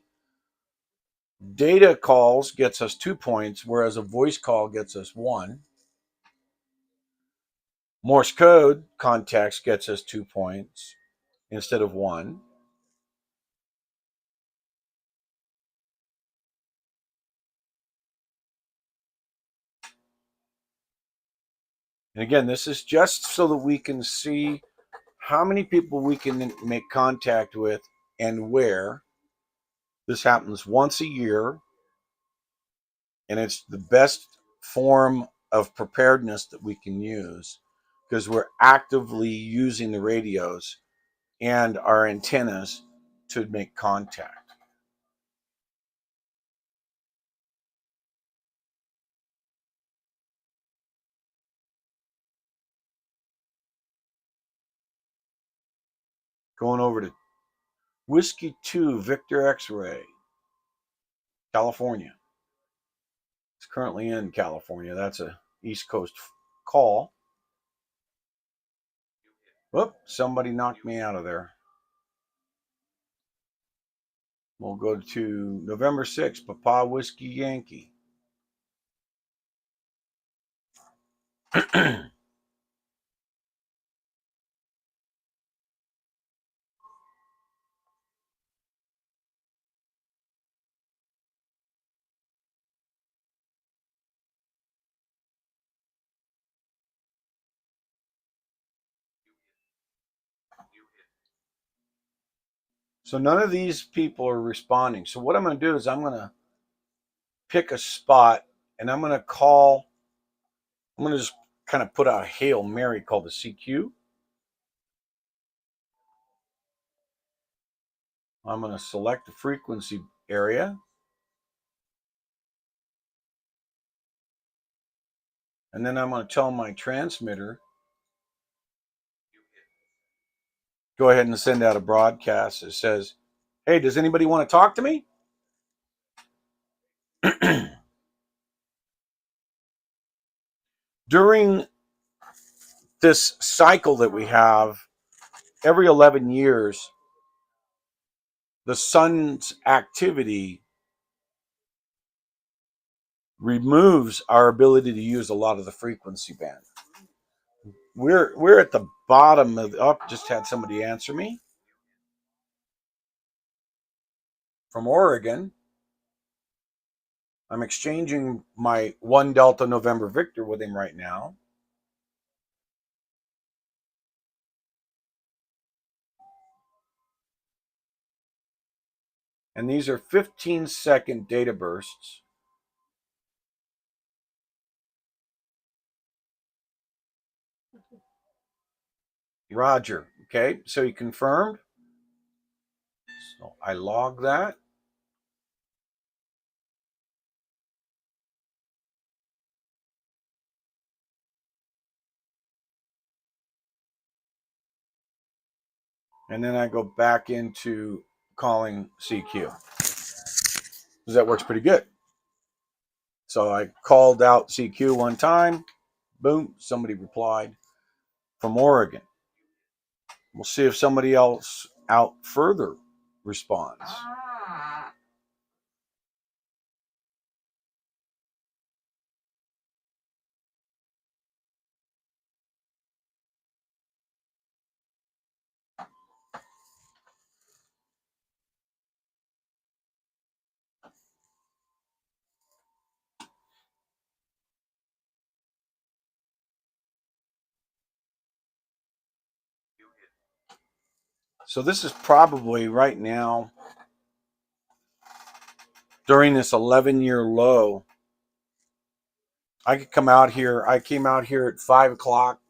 Data calls gets us 2 points, whereas a voice call gets us 1. Morse code context gets us 2 points instead of 1. And again, this is just so that we can see how many people we can make contact with and where. This happens once a year, and it's the best form of preparedness that we can use because we're actively using the radios and our antennas to make contact. Going over to Whiskey 2 Victor X-Ray, California. It's currently in California. That's a East Coast call. Whoop, somebody knocked me out of there. We'll go to November 6th, Papa Whiskey Yankee. So none of these people are responding. So what I'm going to do is I'm going to pick a spot and I'm going to just kind of put out a Hail Mary called the CQ. I'm going to select the frequency area. And then I'm going to tell my transmitter, go ahead and send out a broadcast that says, hey, does anybody want to talk to me? During this cycle that we have, every 11 years, the sun's activity removes our ability to use a lot of the frequency band. We're at the bottom of just had somebody answer me from Oregon. I'm exchanging my 1 Delta November Victor with him right now. And these are 15-second data bursts. Roger. Okay, so he confirmed. So I log that. And then I go back into calling CQ. Because that works pretty good. So I called out CQ one time. Boom, somebody replied from Oregon. We'll see if somebody else out further responds. So this is probably right now, during this 11-year low, I could come out here. I came out here at 5 o'clock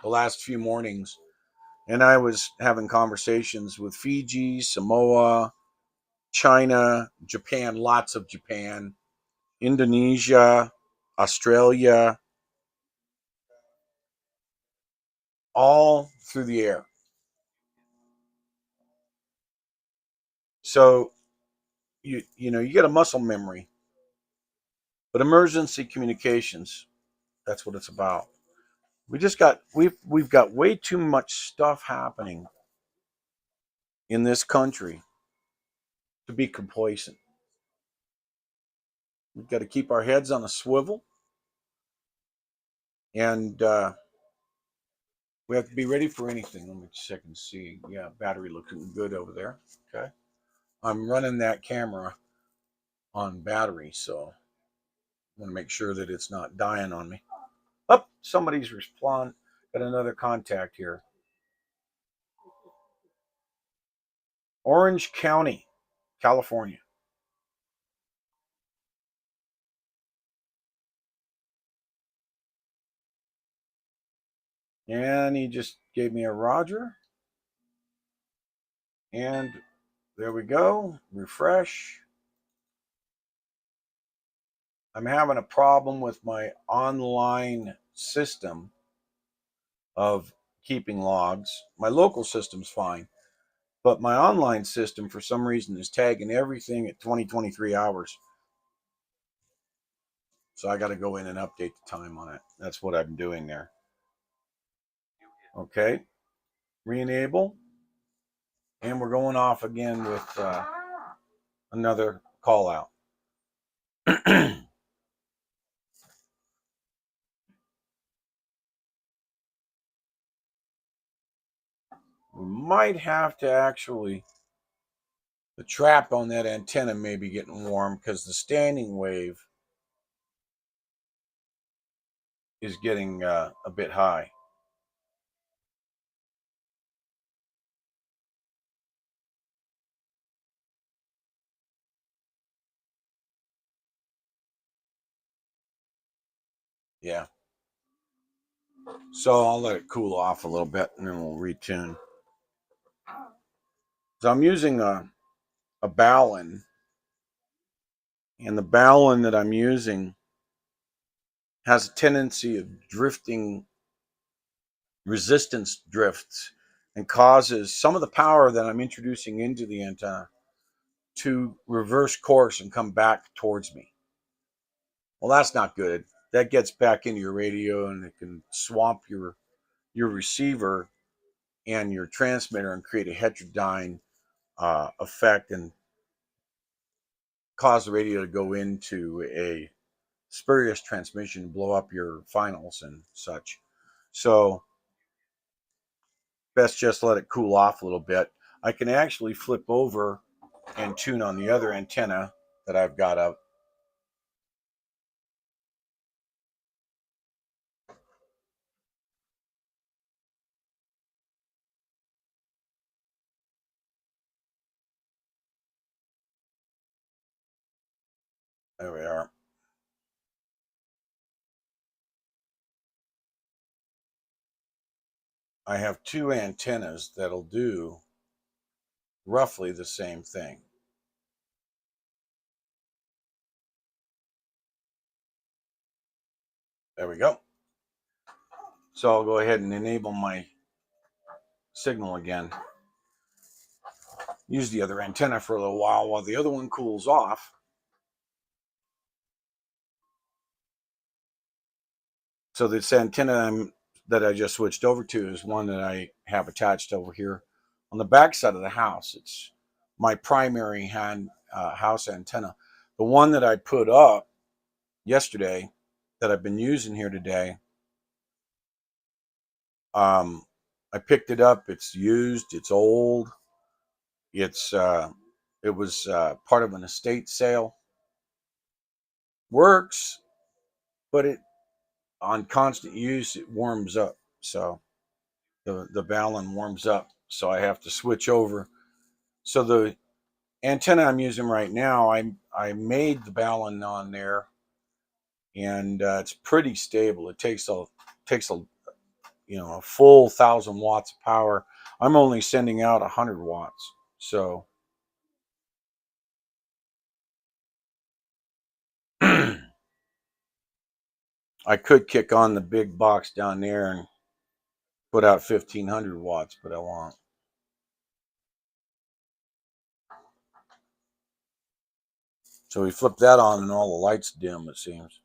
the last few mornings, and I was having conversations with Fiji, Samoa, China, Japan, lots of Japan, Indonesia, Australia, all through the air. So you get a muscle memory, but emergency communications, that's what it's about. We've got way too much stuff happening in this country to be complacent. We've got to keep our heads on a swivel, and we have to be ready for anything. Let me check and see. Yeah, battery looking good over there. Okay, I'm running that camera on battery, so I want to make sure that it's not dying on me. Oh, somebody's responding. Got another contact here. Orange County, California. And he just gave me a Roger. And there we go. Refresh. I'm having a problem with my online system of keeping logs. My local system's fine, but my online system for some reason is tagging everything at 2023 hours. So I got to go in and update the time on it. That's what I'm doing there. Okay, re-enable, and we're going off again with another call out. We might have to actually, the trap on that antenna may be getting warm because the standing wave is getting a bit high. Yeah. So I'll let it cool off a little bit and then we'll retune. So I'm using a balun, and the balun that I'm using has a tendency of drifting, resistance drifts, and causes some of the power that I'm introducing into the antenna to reverse course and come back towards me. Well, that's not good. That gets back into your radio and it can swamp your receiver and your transmitter and create a heterodyne effect and cause the radio to go into a spurious transmission, blow up your finals and such. So best just let it cool off a little bit. I can actually flip over and tune on the other antenna that I've got up. There we are. I have two antennas that'll do roughly the same thing. There we go. So I'll go ahead and enable my signal again. Use the other antenna for a little while the other one cools off. So this antenna that I just switched over to is one that I have attached over here on the back side of the house. It's my primary house antenna. The one that I put up yesterday that I've been using here today, I picked it up. It's used. It's old. It was part of an estate sale. Works, but it on constant use it warms up. So the balun warms up. So I have to switch over. So the antenna I'm using right now, I made the balun on there, and it's pretty stable. It takes a a full 1,000 watts of power. I'm only sending out 100 watts. So I could kick on the big box down there and put out 1,500 watts, but I won't. So we flip that on and all the lights dim, it seems.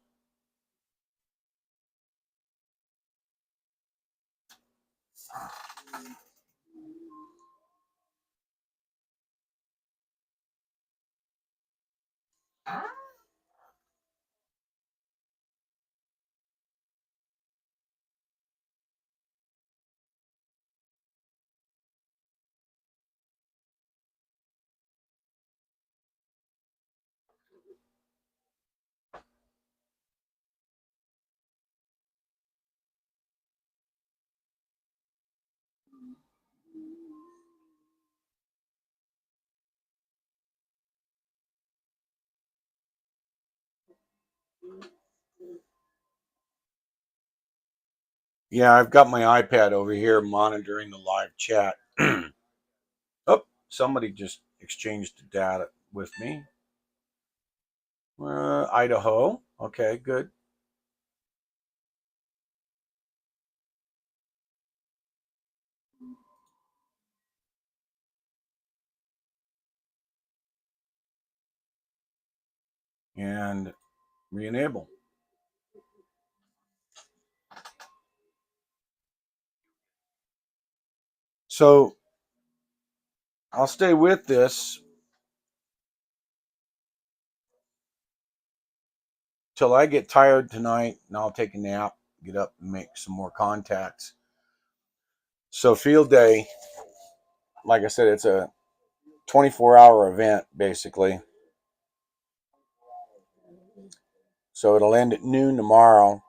Yeah, I've got my iPad over here monitoring the live chat. Oh, somebody just exchanged data with me. Idaho. Okay, good. And re-enable. So I'll stay with this till I get tired tonight, and I'll take a nap, get up, and make some more contacts. So field day, like I said, it's a 24-hour event basically. So it'll end at noon tomorrow.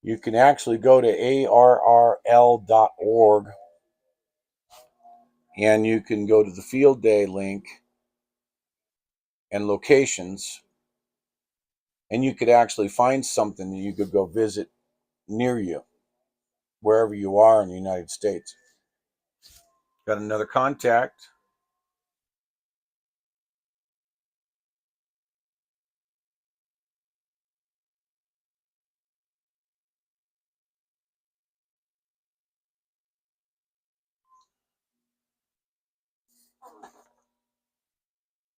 You can actually go to arrl.org and you can go to the field day link and locations, and you could actually find something that you could go visit near you, wherever you are in the United States. Got another contact.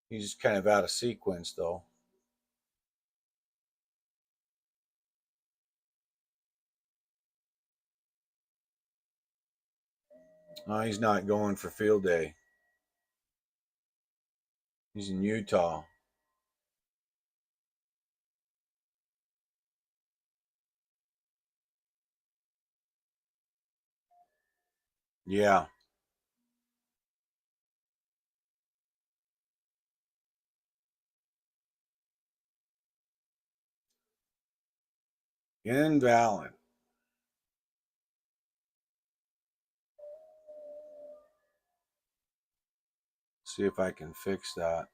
He's kind of out of sequence, though. He's not going for field day. He's in Utah. Yeah. Invalid. See if I can fix that.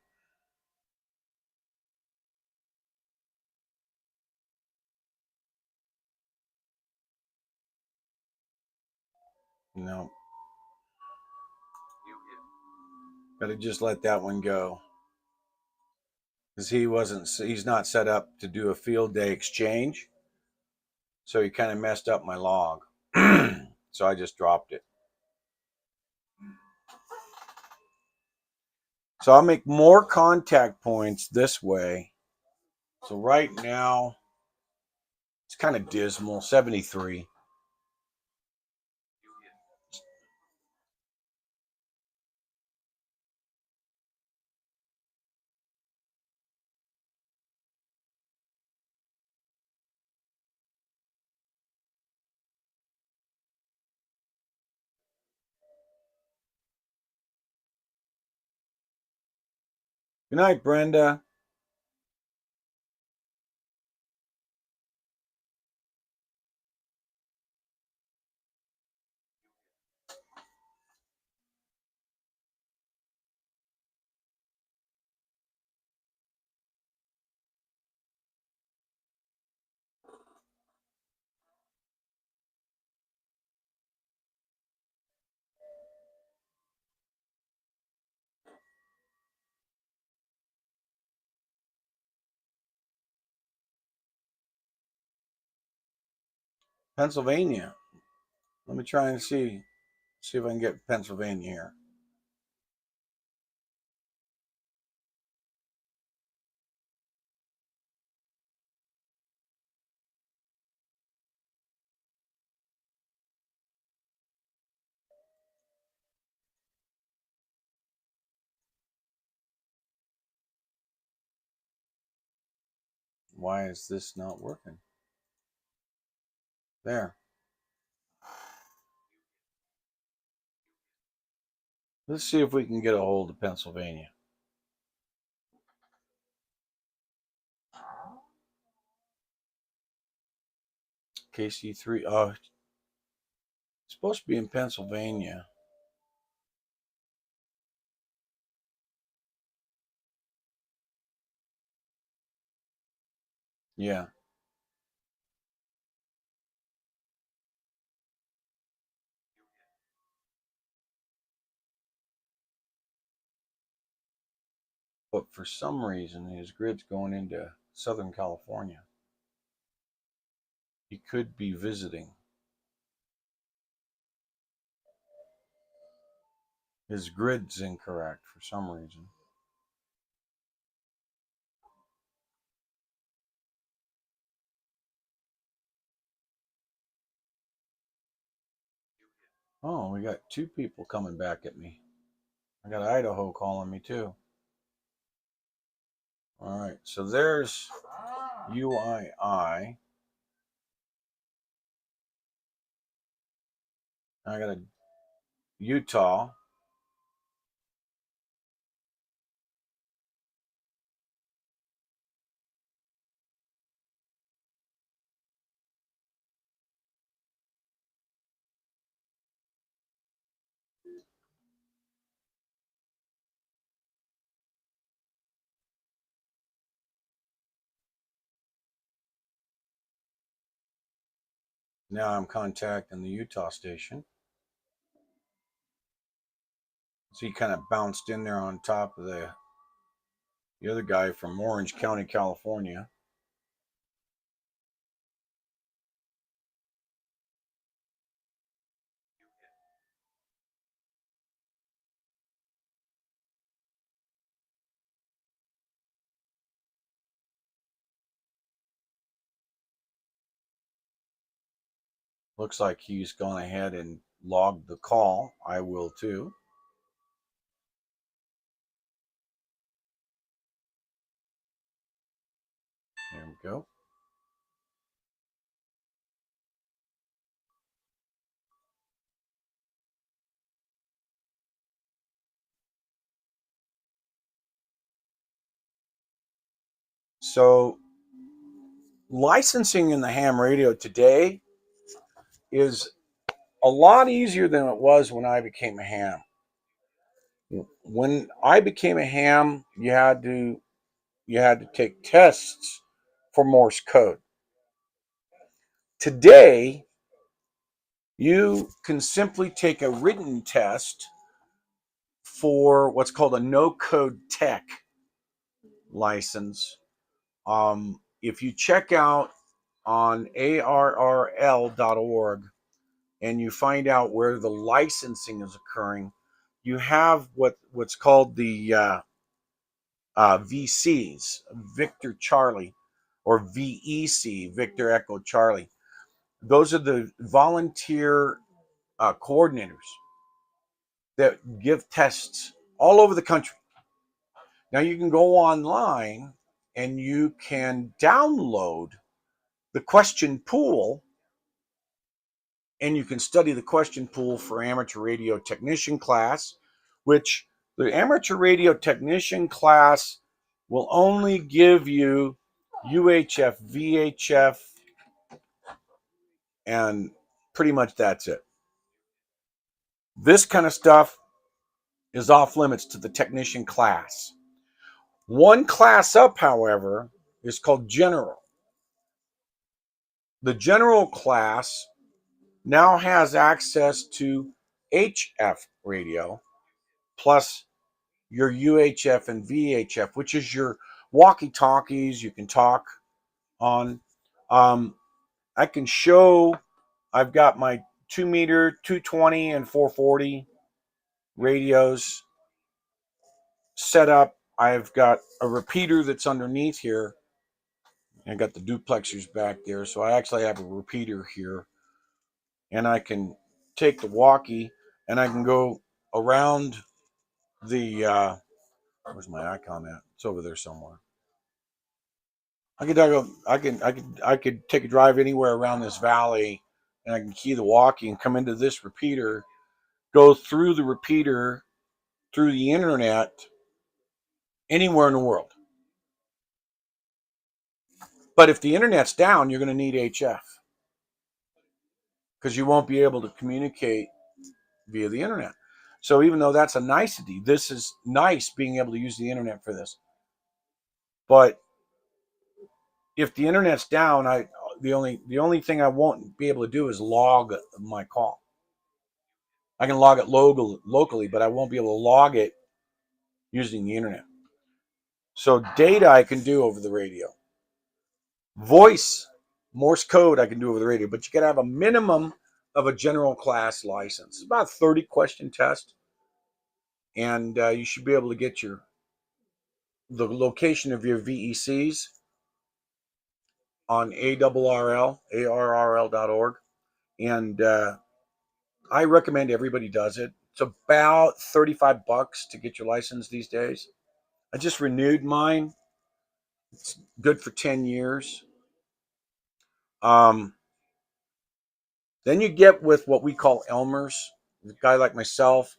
No. Gotta just let that one go. Because he's not set up to do a field day exchange. So he kind of messed up my log. So I just dropped it. So I'll make more contact points this way. So right now, it's kind of dismal, 73. Good night, Brenda. Pennsylvania. Let me try and see if I can get Pennsylvania here. Why is this not working? There. Let's see if we can get a hold of Pennsylvania. KC3. Oh, it's supposed to be in Pennsylvania. Yeah. but for some reason his grid's going into Southern California. He could be visiting. His grid's incorrect for some reason. Oh, we got two people coming back at me. I got Idaho calling me too. All right, so there's UII. I got a Utah. Now I'm contacting the Utah station. So he kind of bounced in there on top of the other guy from Orange County, California. Looks like he's gone ahead and logged the call. I will too. There we go. So licensing in the ham radio today is a lot easier than it was when I became a ham. When I became a ham, you had to take tests for Morse code. Today, you can simply take a written test for what's called a no code tech license. If you check out on arrl.org and you find out where the licensing is occurring, you have what's called the VCs, Victor Charlie, or VEC, Victor Echo Charlie. Those are the volunteer coordinators that give tests all over the country. Now you can go online and you can download the question pool, and you can study the question pool for amateur radio technician class, which the amateur radio technician class will only give you UHF, VHF, and pretty much that's it. This kind of stuff is off limits to the technician class. One class up, however, is called general. The general class now has access to HF radio plus your UHF and VHF, which is your walkie-talkies you can talk on. I can show I've got my 2 meter, 220, and 440 radios set up. I've got a repeater that's underneath here. I got the duplexers back there, so I actually have a repeater here, and I can take the walkie and I can go around the where's my icon at? It's over there somewhere. I could take a drive anywhere around this valley, and I can key the walkie and come into this repeater, go through the repeater through the internet anywhere in the world. But if the internet's down, you're going to need HF because you won't be able to communicate via the internet. So even though that's a nicety, this is nice being able to use the internet for this. But if the internet's down, the only thing I won't be able to do is log my call. I can log it locally, but I won't be able to log it using the internet. So data I can do over the radio. Voice, Morse code I can do over the radio, but you got to have a minimum of a general class license. It's about a 30 question test, and you should be able to get the location of your VECs on ARRL.org. And I recommend everybody does it. It's about $35 to get your license these days. I just renewed mine. It's good for 10 years. Then you get with what we call Elmers. A guy like myself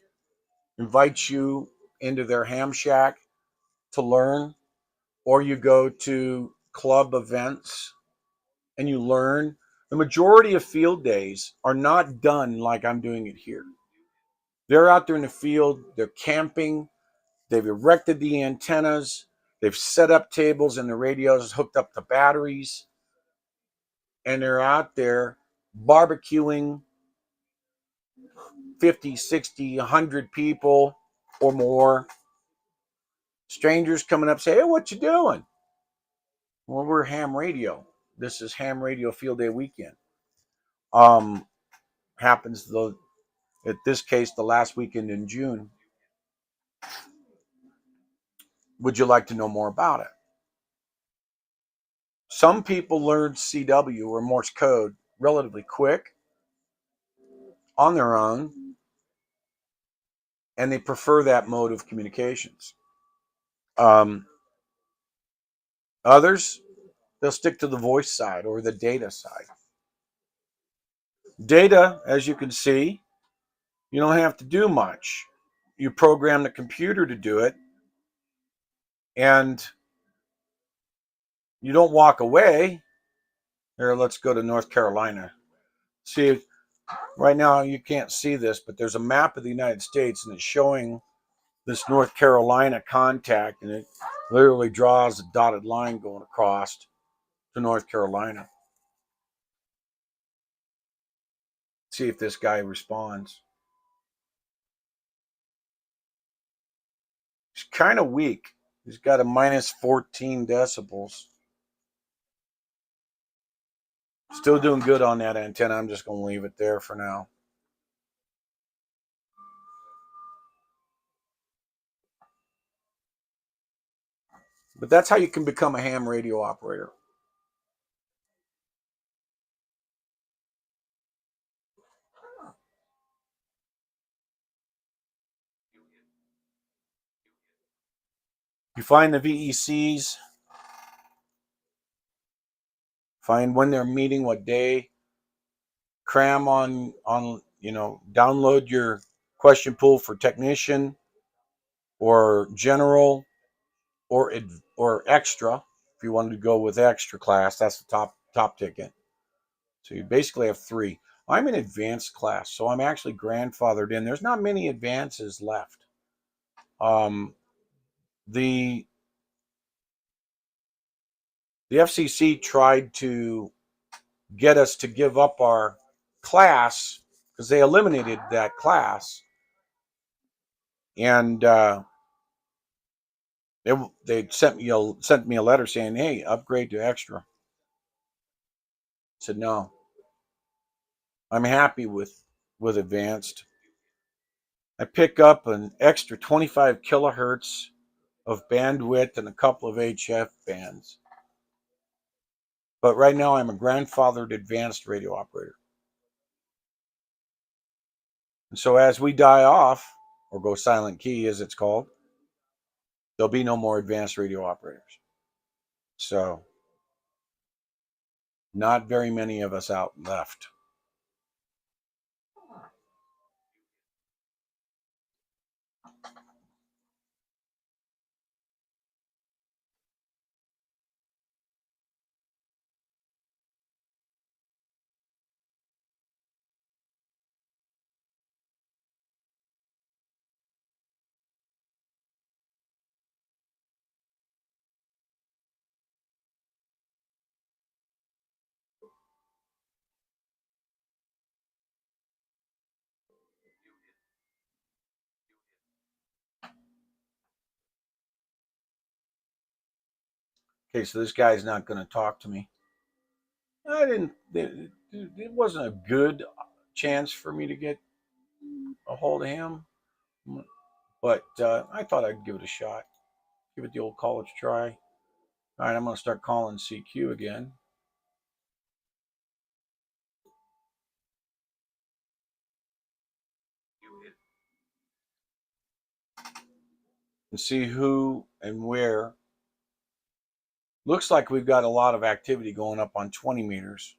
invites you into their ham shack to learn, or you go to club events and you learn. The majority of field days are not done like I'm doing it here. They're out there in the field, they're camping, they've erected the antennas, they've set up tables and the radios, hooked up the batteries, and they're out there barbecuing 50, 60, 100 people or more. Strangers coming up say, "Hey, what you doing?" Well, we're ham radio. This is ham radio field day weekend. Um, Happens though, at this case, the last weekend in June. Would you like to know more about it? Some people learn CW or Morse code relatively quick on their own, and they prefer that mode of communications. Um, Others, they'll stick to the voice side or the data side. Data, as you can see, you don't have to do much. You program the computer to do it, and you don't walk away. Here, let's go to North Carolina. See, right now you can't see this, but there's a map of the United States, and it's showing this North Carolina contact, and it literally draws a dotted line going across to North Carolina. See if this guy responds. He's kind of weak. He's got a minus 14 decibels. Still doing good on that antenna. I'm just going to leave it there for now. But that's how you can become a ham radio operator. You find the VECs, find when they're meeting, what day, cram on download your question pool for technician or general or extra. If you wanted to go with extra class, that's the top ticket. So you basically have three. I'm in advanced class, so I'm actually grandfathered in. There's not many advances left. The the FCC tried to get us to give up our class because they eliminated that class, and they sent me a letter saying, "Hey, upgrade to extra." I said, "No, I'm happy with advanced. I pick up an extra 25 kilohertz of bandwidth and a couple of HF bands. But right now, I'm a grandfathered advanced radio operator. And so as we die off, or go silent key as it's called, there'll be no more advanced radio operators. So not very many of us out left." Okay, so this guy's not going to talk to me. I didn't. It wasn't a good chance for me to get a hold of him, but I thought I'd give it a shot. Give it the old college try. All right, I'm going to start calling CQ again. And see who and where. Looks like we've got a lot of activity going up on 20 meters.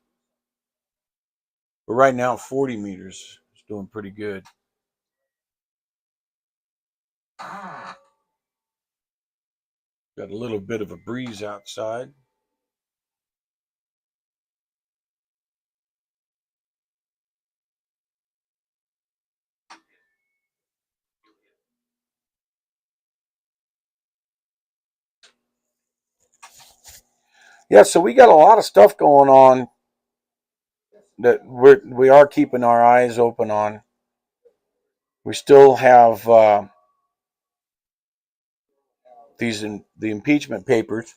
But right now, 40 meters is doing pretty good. Got a little bit of a breeze outside. Yeah, so we got a lot of stuff going on that we are keeping our eyes open on. We still have the impeachment papers.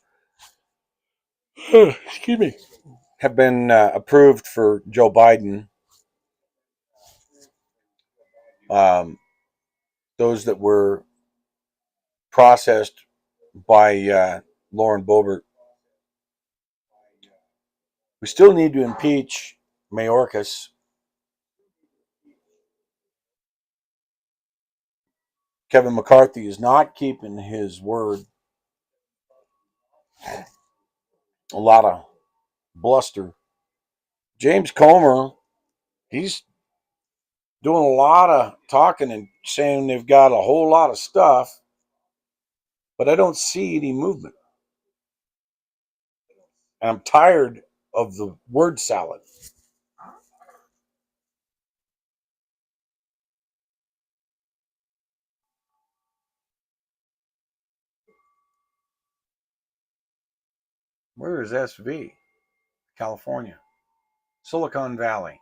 Excuse me. Have been approved for Joe Biden. Those that were processed by Lauren Boebert. We still need to impeach Mayorkas. Kevin McCarthy is not keeping his word. A lot of bluster. James Comer, he's doing a lot of talking and saying they've got a whole lot of stuff, but I don't see any movement. And I'm tired of the word salad. Where is SV? California. Silicon Valley,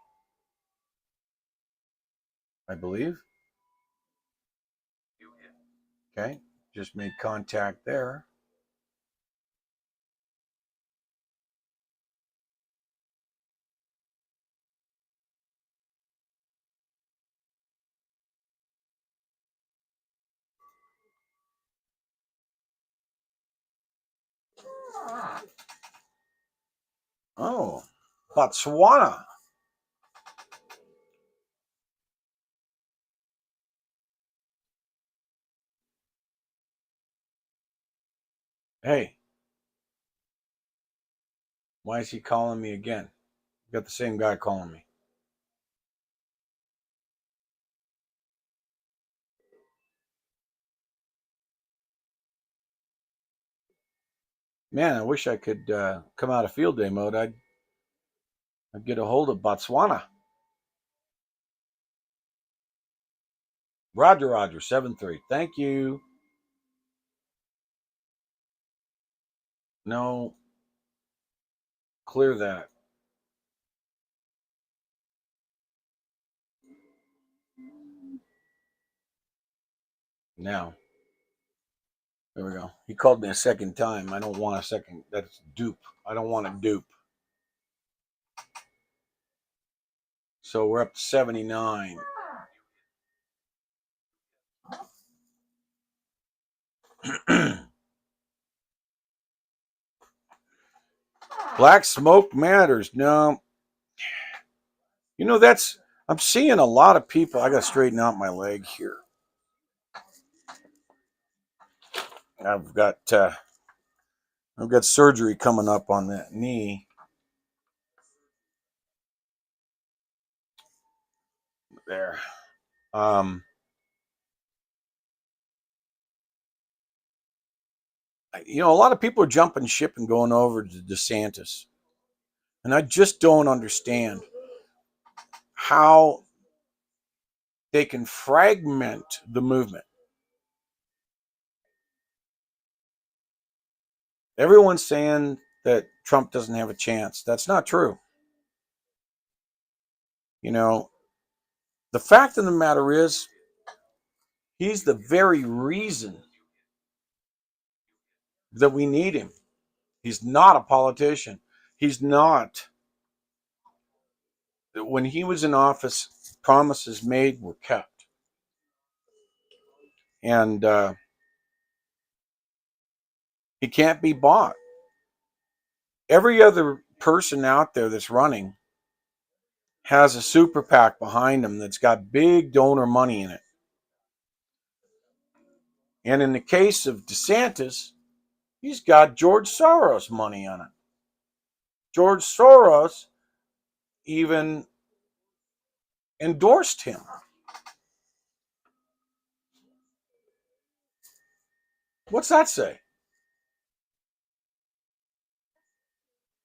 I believe. Okay, just made contact there. Oh, Botswana. Hey, why is he calling me again? Got the same guy calling me. Man, I wish I could come out of field day mode. I'd get a hold of Botswana. Roger, 7-3. Thank you. No, clear that. Now, there we go. He called me a second time. I don't want a second. That's dupe. I don't want a dupe. So we're up to 79. Black smoke matters. No, that's. I'm seeing a lot of people. I got to straighten out my leg here. I've got surgery coming up on that knee. There. A lot of people are jumping ship and going over to DeSantis. And I just don't understand how they can fragment the movement. Everyone's saying that Trump doesn't have a chance. That's not true. The fact of the matter is, he's the very reason that we need him. He's not a politician. He's not. When he was in office, promises made were kept. And he can't be bought. Every other person out there that's running has a super PAC behind him that's got big donor money in it. And in the case of DeSantis, he's got George Soros money on it. George Soros even endorsed him. What's that say?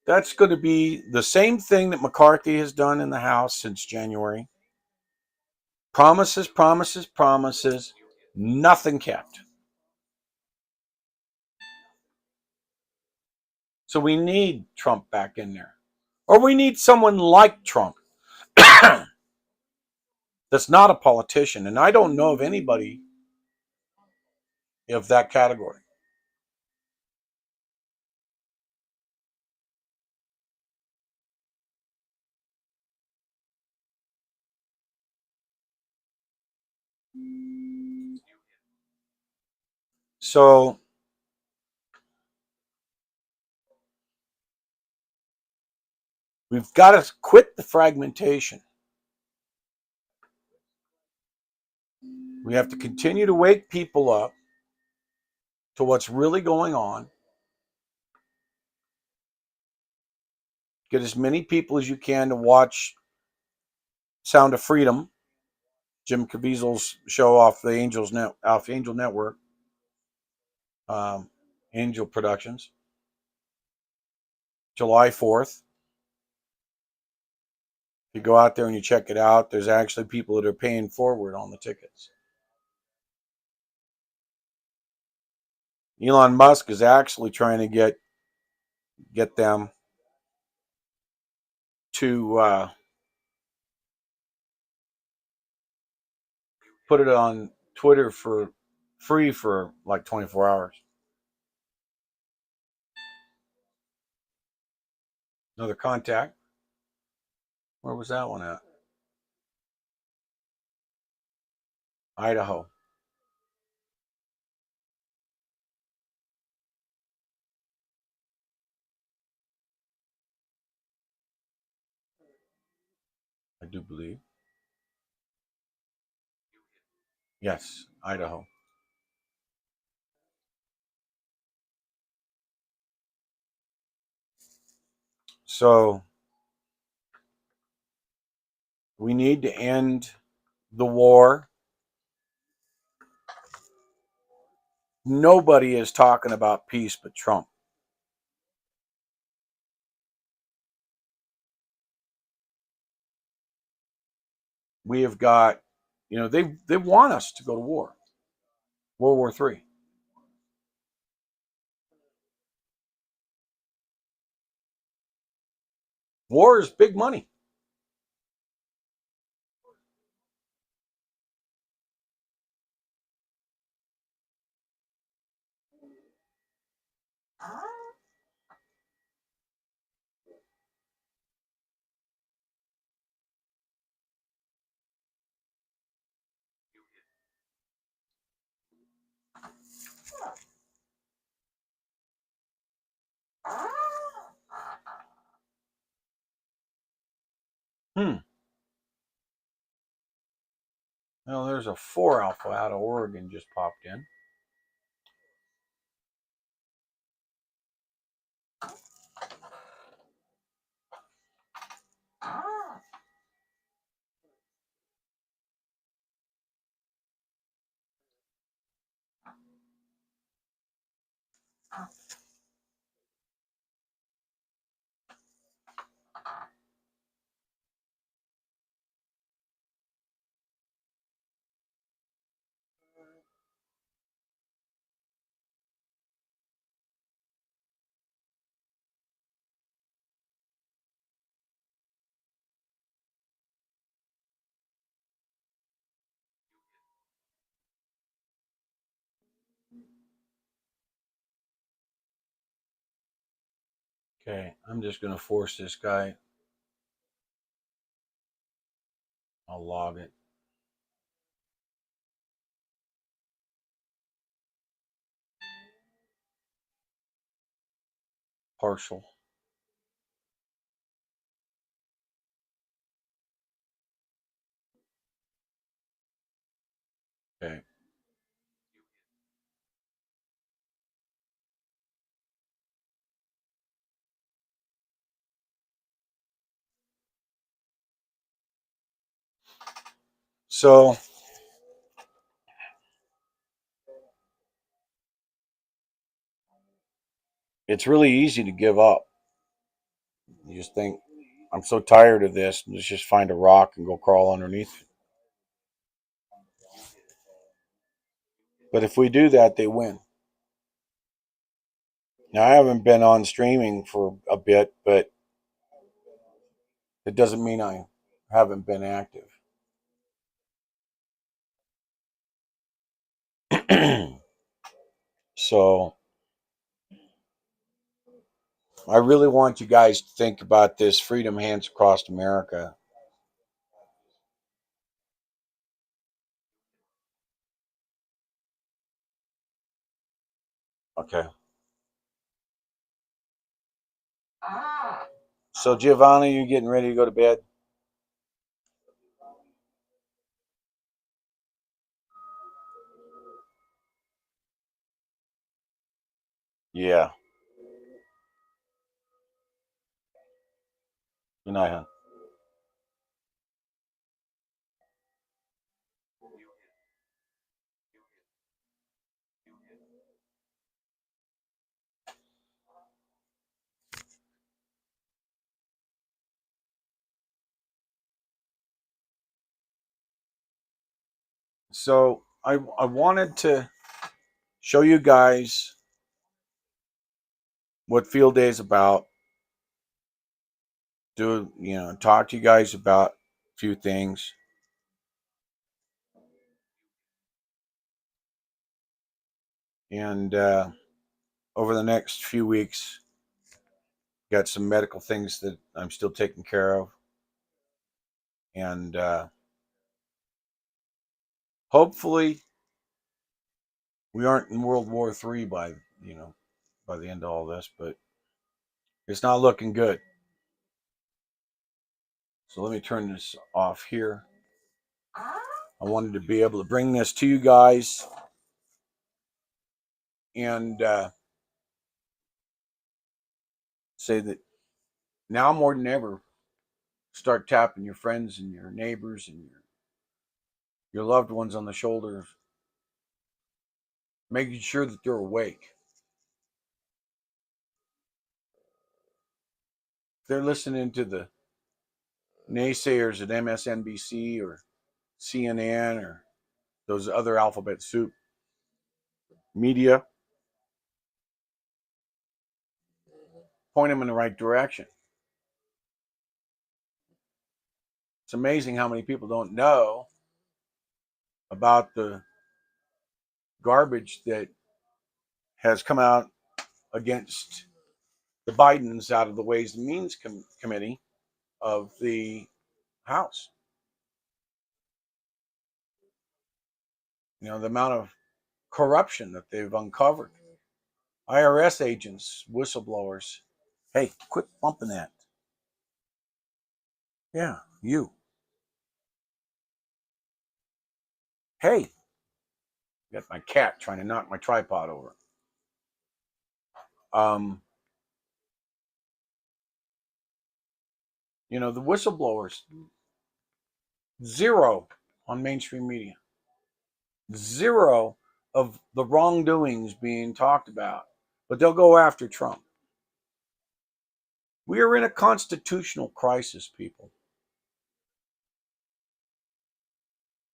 That's going to be the same thing that McCarthy has done in the House since January. Promises, promises, promises, nothing kept. So we need Trump back in there. Or we need someone like Trump that's not a politician. And I don't know of anybody of that category. So we've got to quit the fragmentation. We have to continue to wake people up to what's really going on. Get as many people as you can to watch Sound of Freedom, Jim Caviezel's show off the Angel Network, Angel Productions, July 4th. If you go out there and you check it out, there's actually people that are paying forward on the tickets. Elon Musk is actually trying to get them to put it on Twitter for free for like 24 hours. Another contact. Where was that one at? Idaho. I do believe. Yes, Idaho. So we need to end the war. Nobody is talking about peace but Trump. We have got, they want us to go to war. World War III. War is big money. Well, there's a 4 alpha out of Oregon just popped in. Okay, I'm just going to force this guy. I'll log it. Partial. Okay. So it's really easy to give up. You just think, I'm so tired of this. Let's just find a rock and go crawl underneath it. But if we do that, they win. Now, I haven't been on streaming for a bit, but it doesn't mean I haven't been active. So I really want you guys to think about this freedom hands across America. Okay. So Giovanni, you getting ready to go to bed? Yeah. Good night, hon. So I wanted to show you guys what field day is about. Talk to you guys about a few things. And over the next few weeks, got some medical things that I'm still taking care of. And hopefully we aren't in World War III by the end of all this, but it's not looking good. So let me turn this off here. I wanted to be able to bring this to you guys and say that now more than ever, start tapping your friends and your neighbors and your loved ones on the shoulders, making sure that they're awake. If they're listening to the naysayers at MSNBC or CNN or those other alphabet soup media, point them in the right direction. It's amazing how many people don't know about the garbage that has come out against the Bidens out of the Ways and Means Committee of the House. The amount of corruption that they've uncovered. IRS agents, whistleblowers. Hey, quit bumping that. Yeah, you. Hey, got my cat trying to knock my tripod over. Um, the whistleblowers, zero on mainstream media, zero of the wrongdoings being talked about, but they'll go after Trump. We are in a constitutional crisis, people.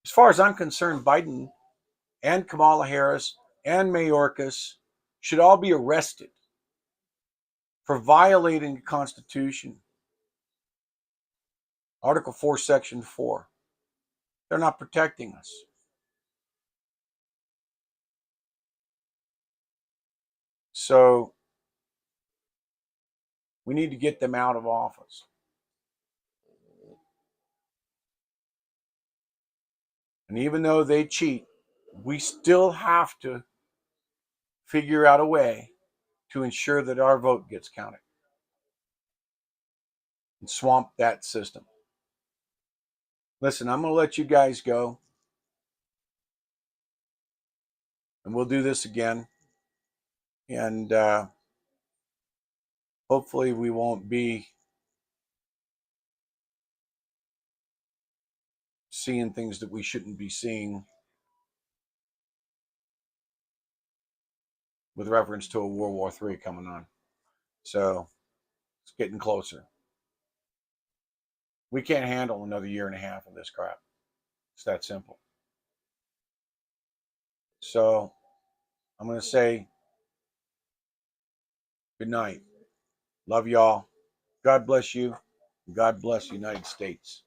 As far as I'm concerned, Biden and Kamala Harris and Mayorkas should all be arrested for violating the Constitution. Article 4, Section 4. They're not protecting us. So We need to get them out of office. And even though they cheat, we still have to figure out a way to ensure that our vote gets counted and swamp that system. Listen, I'm going to let you guys go, and we'll do this again. And hopefully we won't be seeing things that we shouldn't be seeing with reference to a World War III coming on. So it's getting closer. We can't handle another year and a half of this crap. It's that simple. So I'm going to say good night. Love y'all. God bless you. God bless the United States.